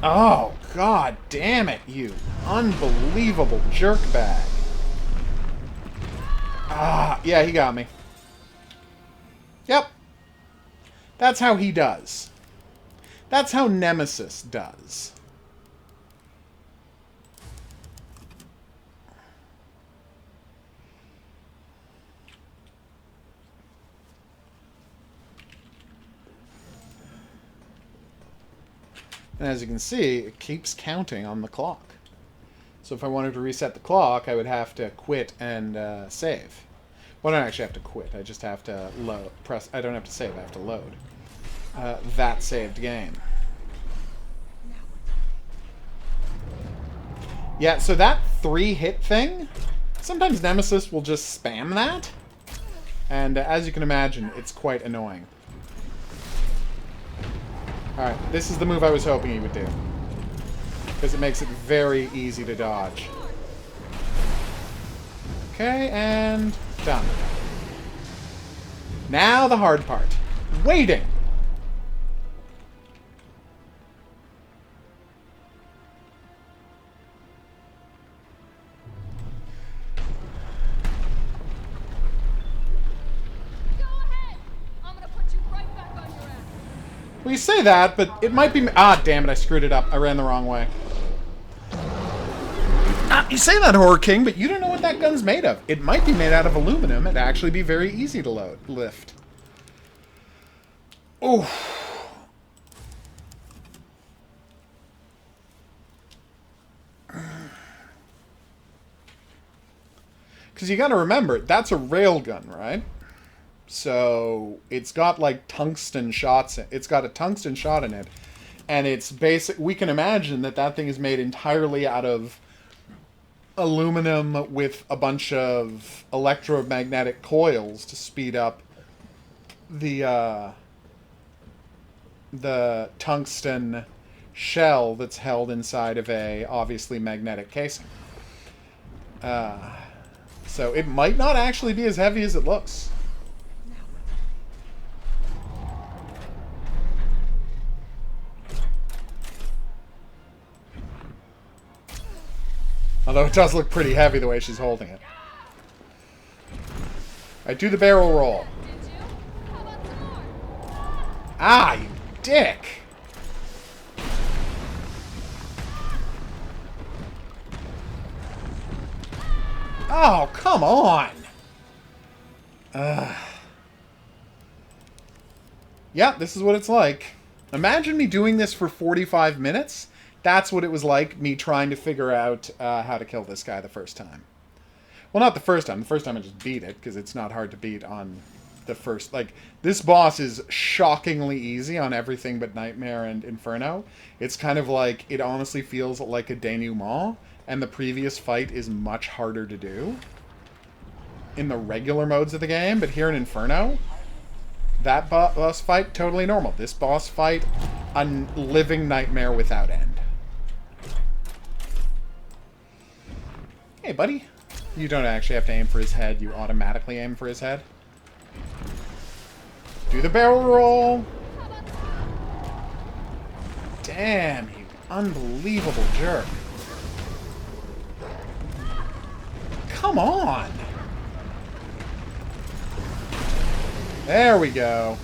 Oh, god damn it, you unbelievable jerkbag. Ah, yeah, he got me. Yep. That's how he does. That's how Nemesis does. And as you can see, it keeps counting on the clock. So if I wanted to reset the clock, I would have to quit and save. Well, I don't actually have to quit. I just have to load. I don't have to save. I have to load that saved game. Yeah, so that 3-hit thing. Sometimes Nemesis will just spam that. And as you can imagine, it's quite annoying. Alright, this is the move I was hoping he would do. Because it makes it very easy to dodge. Okay, and done. Now the hard part. Waiting! Well, you say that, but it might be... Ah, damn it, I screwed it up. I ran the wrong way. You say that, Horror King, but you don't know what that gun's made of. It might be made out of aluminum. It'd actually be very easy to lift. Oh. Because you gotta remember, that's a railgun, right? So it's got like tungsten shots. It's got a tungsten shot in it, and it's basic. We can imagine that that thing is made entirely out of aluminum with a bunch of electromagnetic coils to speed up the tungsten shell that's held inside of a obviously magnetic casing. So it might not actually be as heavy as it looks. Although it does look pretty heavy the way she's holding it. Alright, do the barrel roll. Ah, you dick! Oh, come on! Yeah, this is what it's like. Imagine me doing this for 45 minutes. That's what it was like, me trying to figure out how to kill this guy the first time. Well, not the first time. The first time I just beat it, because it's not hard to beat on the first... Like, this boss is shockingly easy on everything but Nightmare and Inferno. It's kind of like, it honestly feels like a denouement, and the previous fight is much harder to do in the regular modes of the game, but here in Inferno, that boss fight, totally normal. This boss fight, a living nightmare without end. Hey, buddy. You don't actually have to aim for his head. You automatically aim for his head. Do the barrel roll. Damn, you unbelievable jerk. Come on. There we go.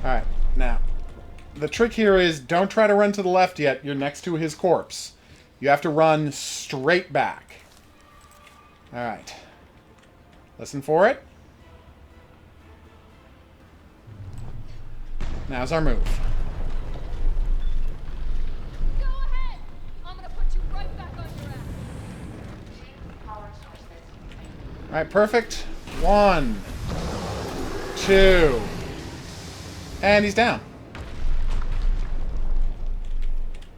Alright, now. The trick here is don't try to run to the left yet. You're next to his corpse. You have to run straight back. Alright. Listen for it. Now's our move. Go ahead! I'm gonna put you right back on your ass. Alright, perfect. 1, 2. And he's down.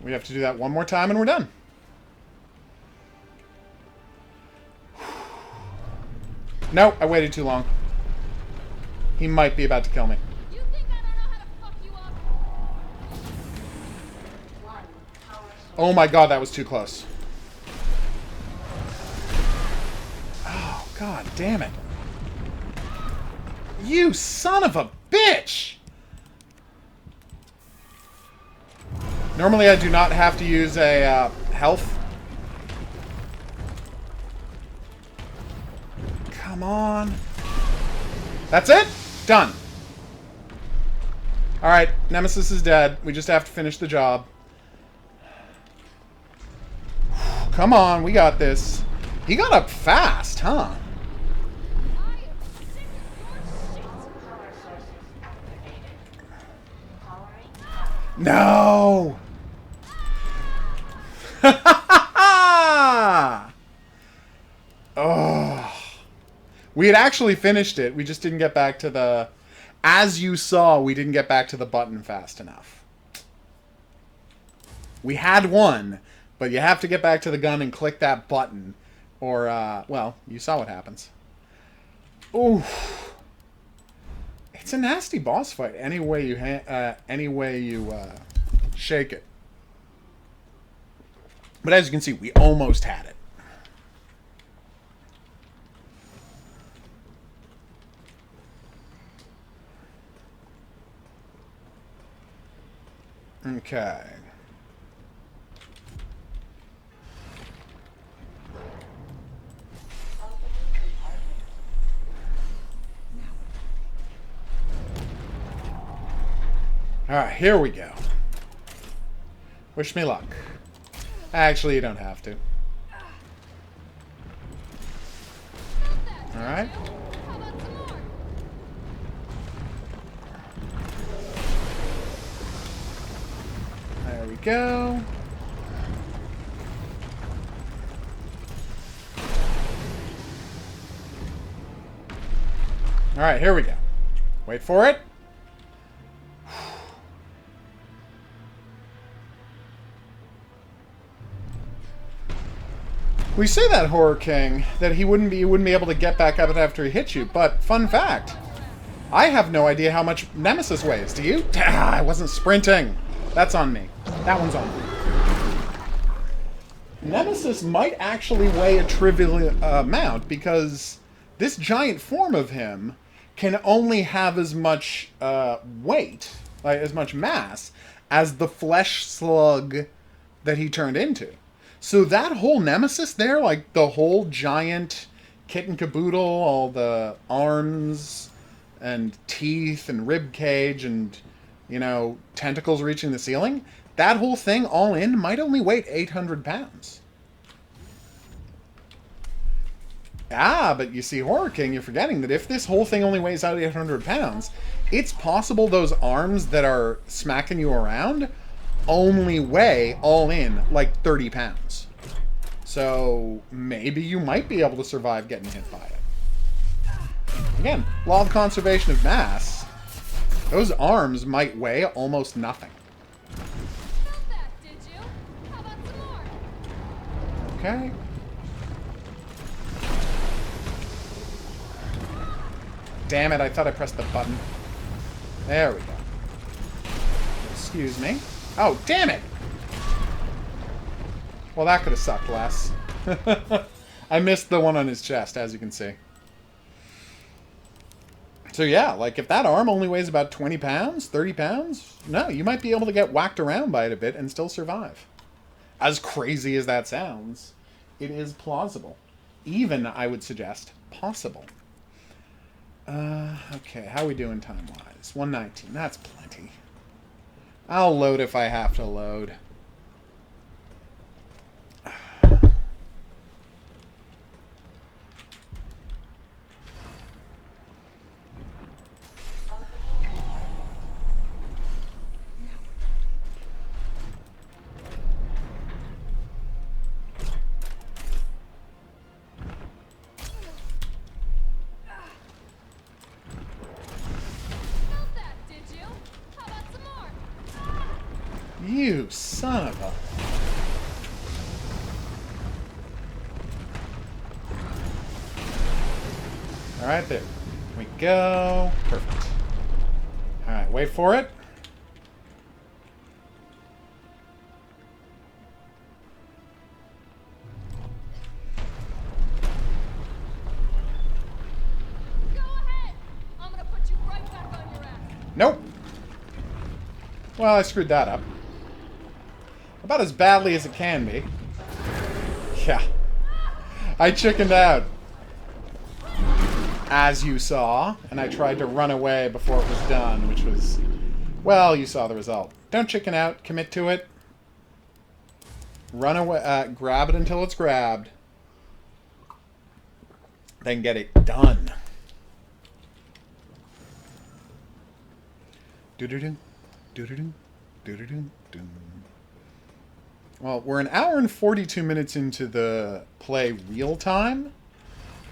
We have to do that one more time and we're done. No, I waited too long. He might be about to kill me. You think I don't know how to fuck you up? Oh my god, that was too close. Oh, god damn it. You son of a bitch! Normally I do not have to use a health. Come on. That's it? Done. Alright, Nemesis is dead. We just have to finish the job. Come on, we got this. He got up fast, huh? I am sick of your shit. No! Oh. We had actually finished it. We just didn't get back to the... As you saw, we didn't get back to the button fast enough. We had one, But you have to get back to the gun and click that button. Or, well, you saw what happens. Ooh. It's a nasty boss fight any way you shake it. But as you can see, we almost had it. Okay. Alright, here we go. Wish me luck. Actually, you don't have to. Alright. There we go. Alright, here we go. Wait for it. We say that, Horror King, that you wouldn't be able to get back up after he hit you, but fun fact, I have no idea how much Nemesis weighs. Do you? I wasn't sprinting. That's on me. That one's on me. Nemesis might actually weigh a trivial amount, because this giant form of him can only have as much weight, like as much mass, as the flesh slug that he turned into. So that whole Nemesis there, like the whole giant kit and caboodle, all the arms and teeth and rib cage and, you know, tentacles reaching the ceiling, that whole thing all in might only weigh 800 pounds. Ah, but you see, Horror King, you're forgetting that if this whole thing only weighs out 800 pounds, it's possible those arms that are smacking you around only weigh, all in, like 30 pounds. So maybe you might be able to survive getting hit by it. Again, law of conservation of mass. Those arms might weigh almost nothing. Felt that, did you? How about some more? Okay. Damn it, I thought I pressed the button. There we go. Excuse me. Oh, damn it! Well, that could have sucked less. I missed the one on his chest, as you can see. So yeah, like, if that arm only weighs about 20 pounds, 30 pounds, no, you might be able to get whacked around by it a bit and still survive. As crazy as that sounds, it is plausible. Even, I would suggest, possible. Okay, how are we doing time-wise? 119, that's plenty. I'll load if I have to load. Felt that, did you? How about some more? You son of a... Alright, there we go. Perfect. Alright, wait for it. Go ahead! I'm gonna put you right back on your ass. Nope. Well, I screwed that up. About as badly as it can be. Yeah. I chickened out. As you saw, and I tried to run away before it was done, which was... Well, you saw the result. Don't chicken out. Commit to it. Run away. Grab it until it's grabbed. Then get it done. Do-do-do. Do-do-do. Do-do-do. Do. Well, we're an hour and 42 minutes into the play real time.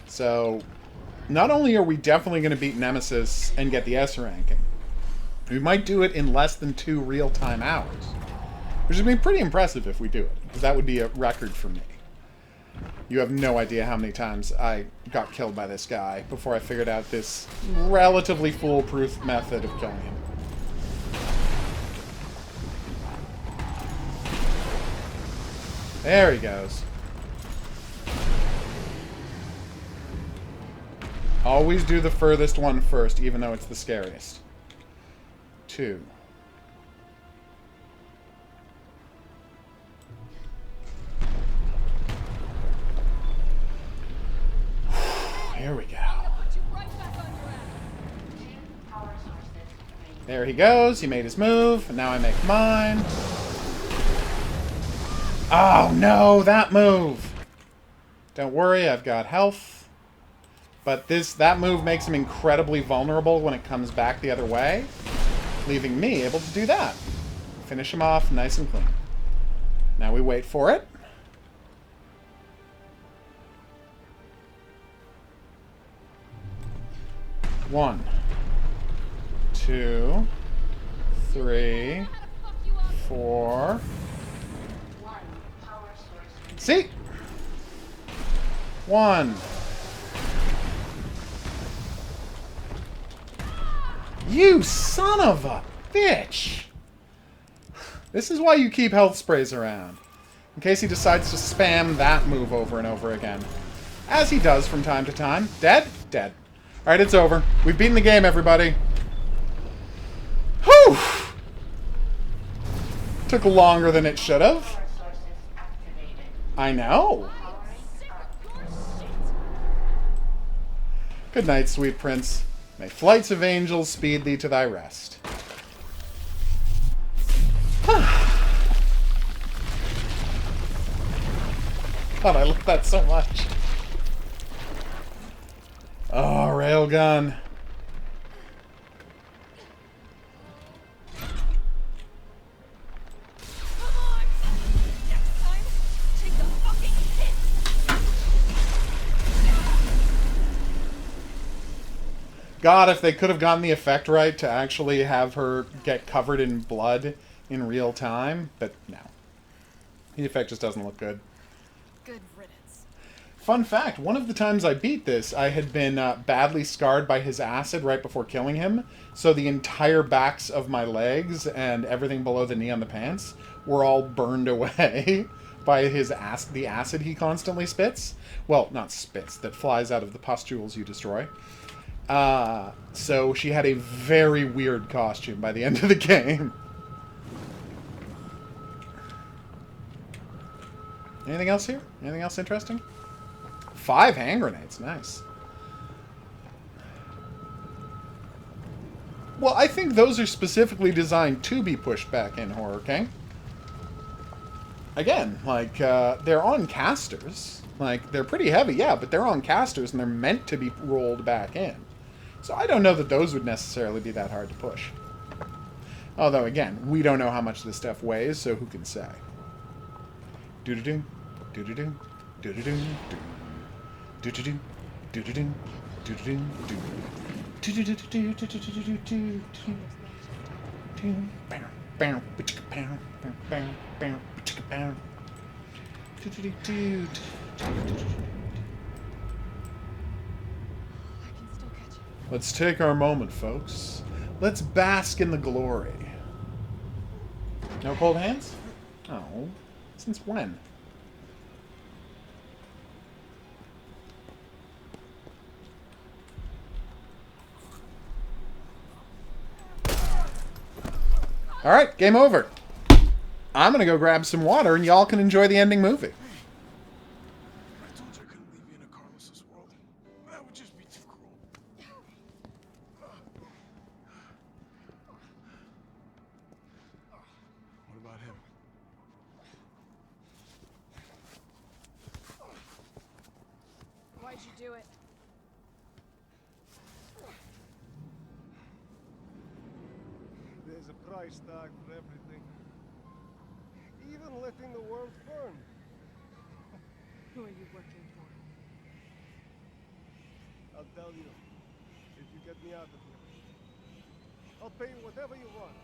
So, not only are we definitely going to beat Nemesis and get the S ranking, we might do it in less than 2 real-time hours. Which would be pretty impressive if we do it, because that would be a record for me. You have no idea how many times I got killed by this guy before I figured out this relatively foolproof method of killing him. There he goes. Always do the furthest one first, even though it's the scariest. 2. Here we go. There he goes. He made his move. And now I make mine. Oh, no. That move. Don't worry. I've got health. But that move makes him incredibly vulnerable when it comes back the other way, leaving me able to do that. Finish him off nice and clean. Now we wait for it. One, 2, 3, 4. See? 1. You son of a bitch! This is why you keep health sprays around. In case he decides to spam that move over and over again. As he does from time to time. Dead? Dead. Alright, it's over. We've beaten the game, everybody. Whew! Took longer than it should have. I know. Good night, sweet prince. May flights of angels speed thee to thy rest. God, I love that so much. Oh, railgun. God, if they could have gotten the effect right to actually have her get covered in blood in real time, but no. The effect just doesn't look good. Good riddance. Fun fact, one of the times I beat this, I had been badly scarred by his acid right before killing him, so the entire backs of my legs and everything below the knee on the pants were all burned away by the acid he constantly spits. Well, not spits, that flies out of the pustules you destroy. So she had a very weird costume by the end of the game. Anything else here? Anything else interesting? 5 hand grenades. Nice. Well, I think those are specifically designed to be pushed back in Horror King. Again, like, they're on casters. Like, they're pretty heavy, yeah, but they're on casters and they're meant to be rolled back in. So I don't know that those would necessarily be that hard to push. Although, again, we don't know how much this stuff weighs, so who can say? Do-do-do, do-do-do, do-do-do, do-do-do, do-do-do, do-do-do, do-do-do. Let's take our moment, folks. Let's bask in the glory. No cold hands? Oh, since when? Alright, game over. I'm gonna go grab some water and y'all can enjoy the ending movie. I told you I couldn't leave you in a Carlos's world. That would just be too cruel. What about him? Why'd you do it? There's a price tag for everything. Even letting the world burn. Who are you working for? I'll tell you, if you get me out of here. I'll pay you whatever you want.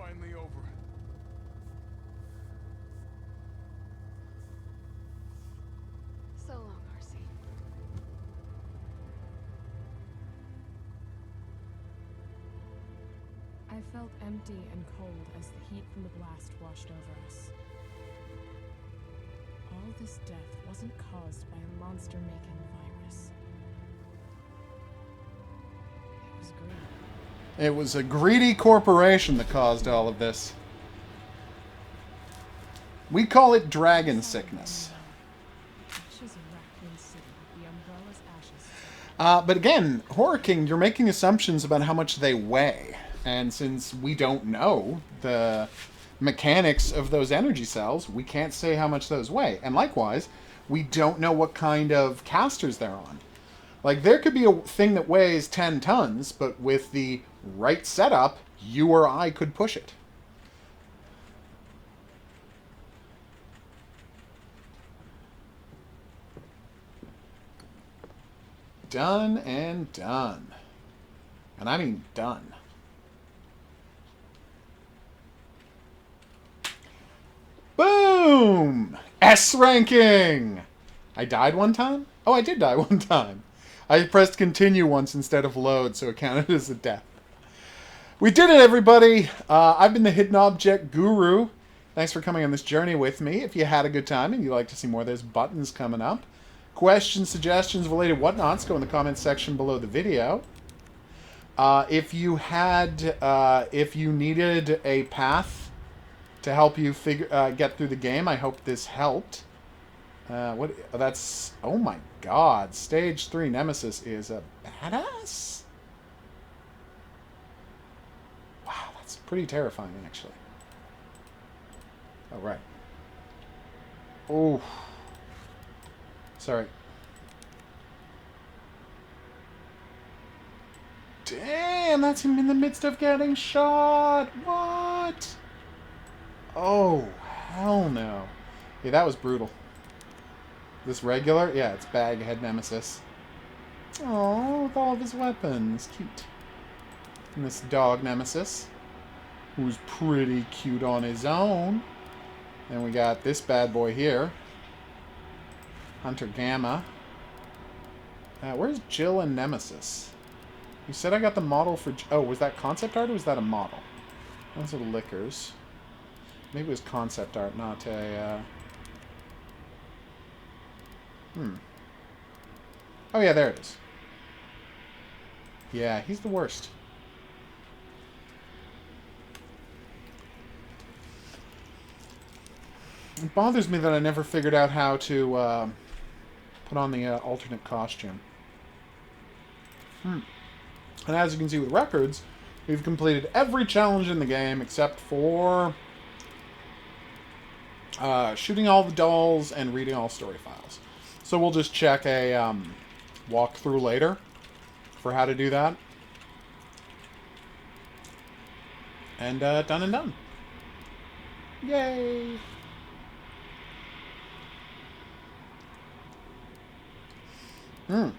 finally over. So long, RC. I felt empty and cold as the heat from the blast washed over us. All this death wasn't caused by a monster-making virus. It was greed. It was a greedy corporation that caused all of this. We call it dragon sickness. Ashes of Raccoon City, the umbrella's ashes. But again, Horror King, you're making assumptions about how much they weigh. And since we don't know the mechanics of those energy cells, we can't say how much those weigh. And likewise, we don't know what kind of casters they're on. Like, there could be a thing that weighs 10 tons, but with the right setup, you or I could push it. Done and done. And I mean done. Boom! S ranking! I died one time? Oh, I did die one time. I pressed continue once instead of load, so it counted as a death. We did it, everybody! I've been the Hidden Object Guru. Thanks for coming on this journey with me. If you had a good time and you'd like to see more, there's buttons coming up. Questions, suggestions, related whatnots, go in the comments section below the video. If you needed a path to help you get through the game, I hope this helped. Oh my god, Stage 3 Nemesis is a badass? Wow, that's pretty terrifying, actually. Oh, right. Oh. Sorry. Damn, that's him in the midst of getting shot. What? Oh, hell no. Yeah, that was brutal. This regular? Yeah, it's Baghead Nemesis. Oh, with all of his weapons. Cute. And this dog Nemesis, who's pretty cute on his own. Then we got this bad boy here. Hunter Gamma. Where's Jill and Nemesis? You said I got the model for... Oh, was that concept art or was that a model? Those are liquors. Maybe it was concept art, not a... Oh yeah, there it is. Yeah, he's the worst. It bothers me that I never figured out how to put on the alternate costume. And as you can see with records, we've completed every challenge in the game except for shooting all the dolls and reading all story files. So we'll just check a walkthrough later for how to do that. And done and done. Yay!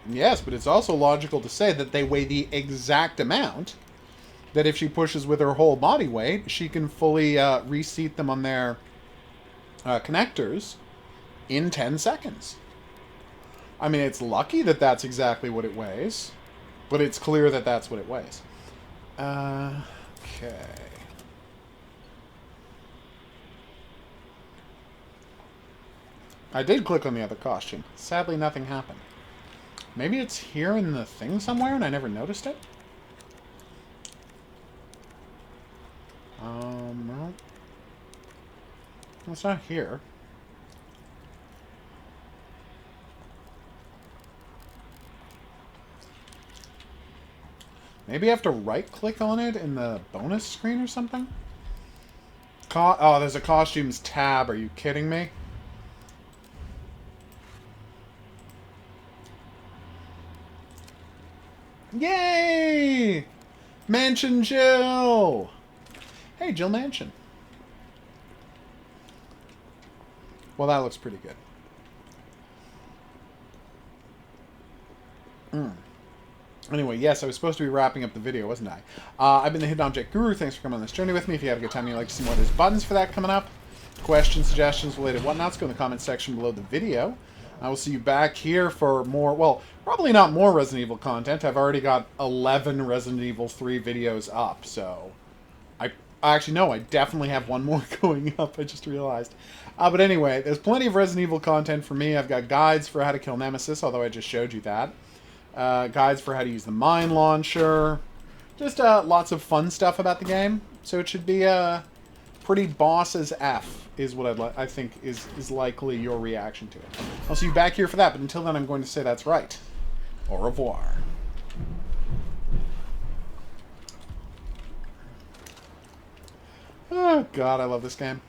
Yes, but it's also logical to say that they weigh the exact amount that if she pushes with her whole body weight, she can fully reseat them on their connectors in 10 seconds. I mean, it's lucky that that's exactly what it weighs, but it's clear that that's what it weighs. Okay. I did click on the other costume. Sadly, nothing happened. Maybe it's here in the thing somewhere and I never noticed it? No. It's not here. Maybe I have to right-click on it in the bonus screen or something? Oh, there's a costumes tab. Are you kidding me? Yay! Mansion Jill! Hey, Jill Mansion. Well, that looks pretty good. Anyway, yes, I was supposed to be wrapping up the video, wasn't I? I've been the Hidden Object Guru. Thanks for coming on this journey with me. If you had a good time and you'd like to see more, there's buttons for that coming up. Questions, suggestions, related whatnots, go in the comment section below the video. I will see you back here for more, well, probably not more Resident Evil content. I've already got 11 Resident Evil 3 videos up, so... Actually, no, I definitely have one more going up, I just realized. But anyway, there's plenty of Resident Evil content for me. I've got guides for how to kill Nemesis, although I just showed you that. Guides for how to use the mine launcher. Just lots of fun stuff about the game. So it should be pretty boss as F, is what I think is likely your reaction to it. I'll see you back here for that, but until then I'm going to say that's right. Au revoir. Oh, God, I love this game.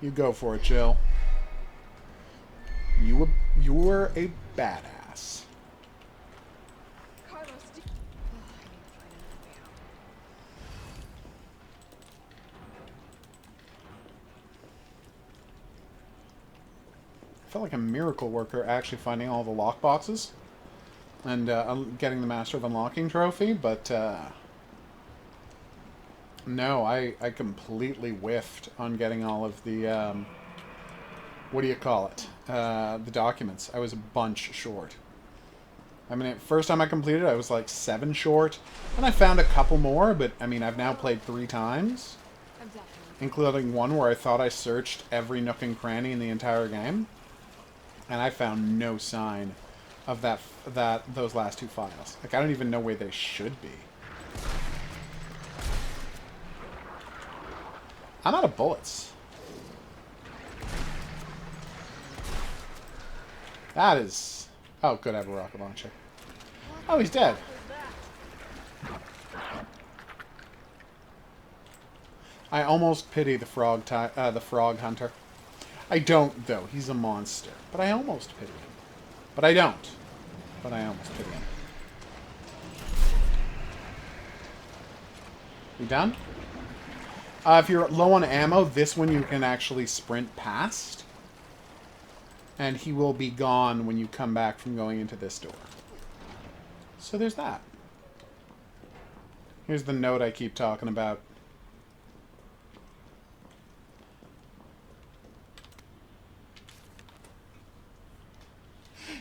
You go for it, Jill. You were a badass. Carlos, I need to find another way out. I felt like a miracle worker actually finding all the lockboxes and getting the Master of Unlocking trophy, but no, I completely whiffed on getting all of the, what do you call it, the documents. I was a bunch short. I mean, first time I completed I was like 7 short, and I found a couple more, but I mean, I've now played 3 times, including one where I thought I searched every nook and cranny in the entire game. And I found no sign of those last 2 files. Like, I don't even know where they should be. I'm out of bullets. That is... Oh, good, I have a rocket launcher. Oh, he's dead. I almost pity the frog hunter. I don't, though. He's a monster. But I almost pity him. But I don't. But I almost pity him. You done? If you're low on ammo, this one you can actually sprint past. And he will be gone when you come back from going into this door. So there's that. Here's the note I keep talking about.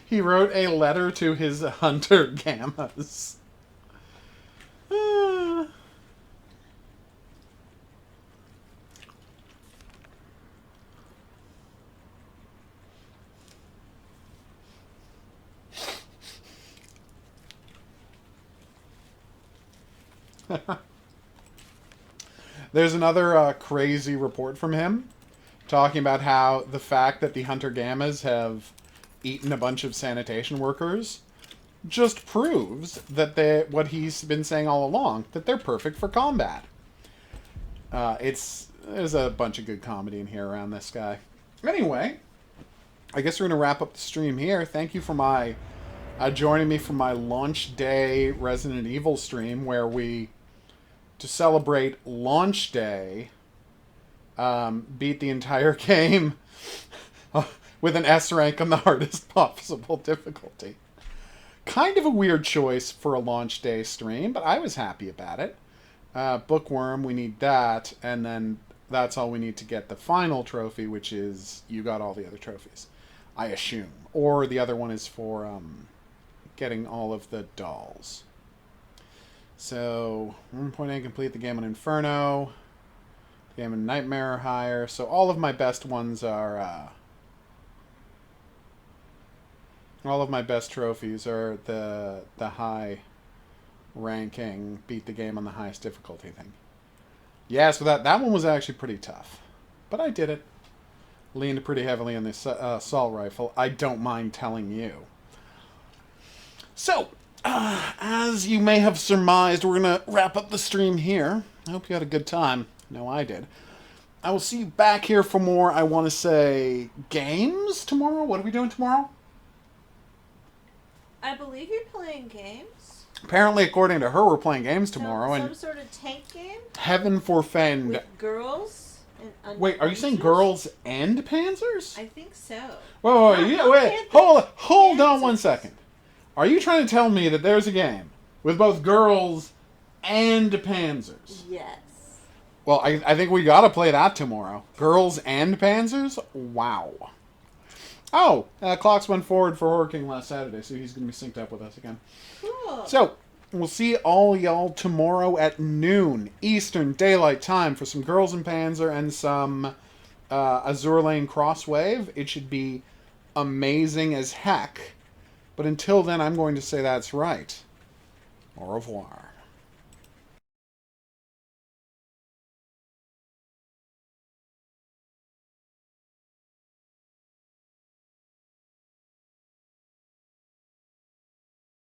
He wrote a letter to his hunter gammas. There's another crazy report from him talking about how the fact that the hunter gammas have eaten a bunch of sanitation workers just proves that what he's been saying all along, that they're perfect for combat. There's a bunch of good comedy in here around this guy. Anyway, I guess we're going to wrap up the stream here. Thank you for joining me for my launch day Resident Evil stream, where we, to celebrate launch day, beat the entire game with an S rank on the hardest possible difficulty. Kind of a weird choice for a launch day stream, but I was happy about it. Bookworm, we need that, and then that's all we need to get the final trophy, which is you got all the other trophies, I assume. Or the other one is for getting all of the dolls. So, 1.8 complete the game on Inferno, the game on Nightmare or higher. So all of my best ones are... all of my best trophies are the high ranking, beat the game on the highest difficulty thing. Yeah, so that one was actually pretty tough. But I did it. Leaned pretty heavily on the assault rifle. I don't mind telling you. So, as you may have surmised, we're going to wrap up the stream here. I hope you had a good time. No, I did. I will see you back here for more, I want to say, games tomorrow? What are we doing tomorrow? I believe you're playing games. Apparently, according to her, we're playing games tomorrow. Some and sort of tank game? heaven forfend. With girls? And Wait, are you saying girls and panzers? I think so. Wait. Hold on one second. Are you trying to tell me that there's a game with both girls and panzers? Yes. Well, I think we gotta play that tomorrow. Girls and panzers? Wow. Oh, clocks went forward for Horror King last Saturday, so he's gonna be synced up with us again. Cool. So, we'll see all y'all tomorrow at noon Eastern Daylight Time for some Girls and Panzer and some Azure Lane Crosswave. It should be amazing as heck. But until then, I'm going to say that's right. Au revoir.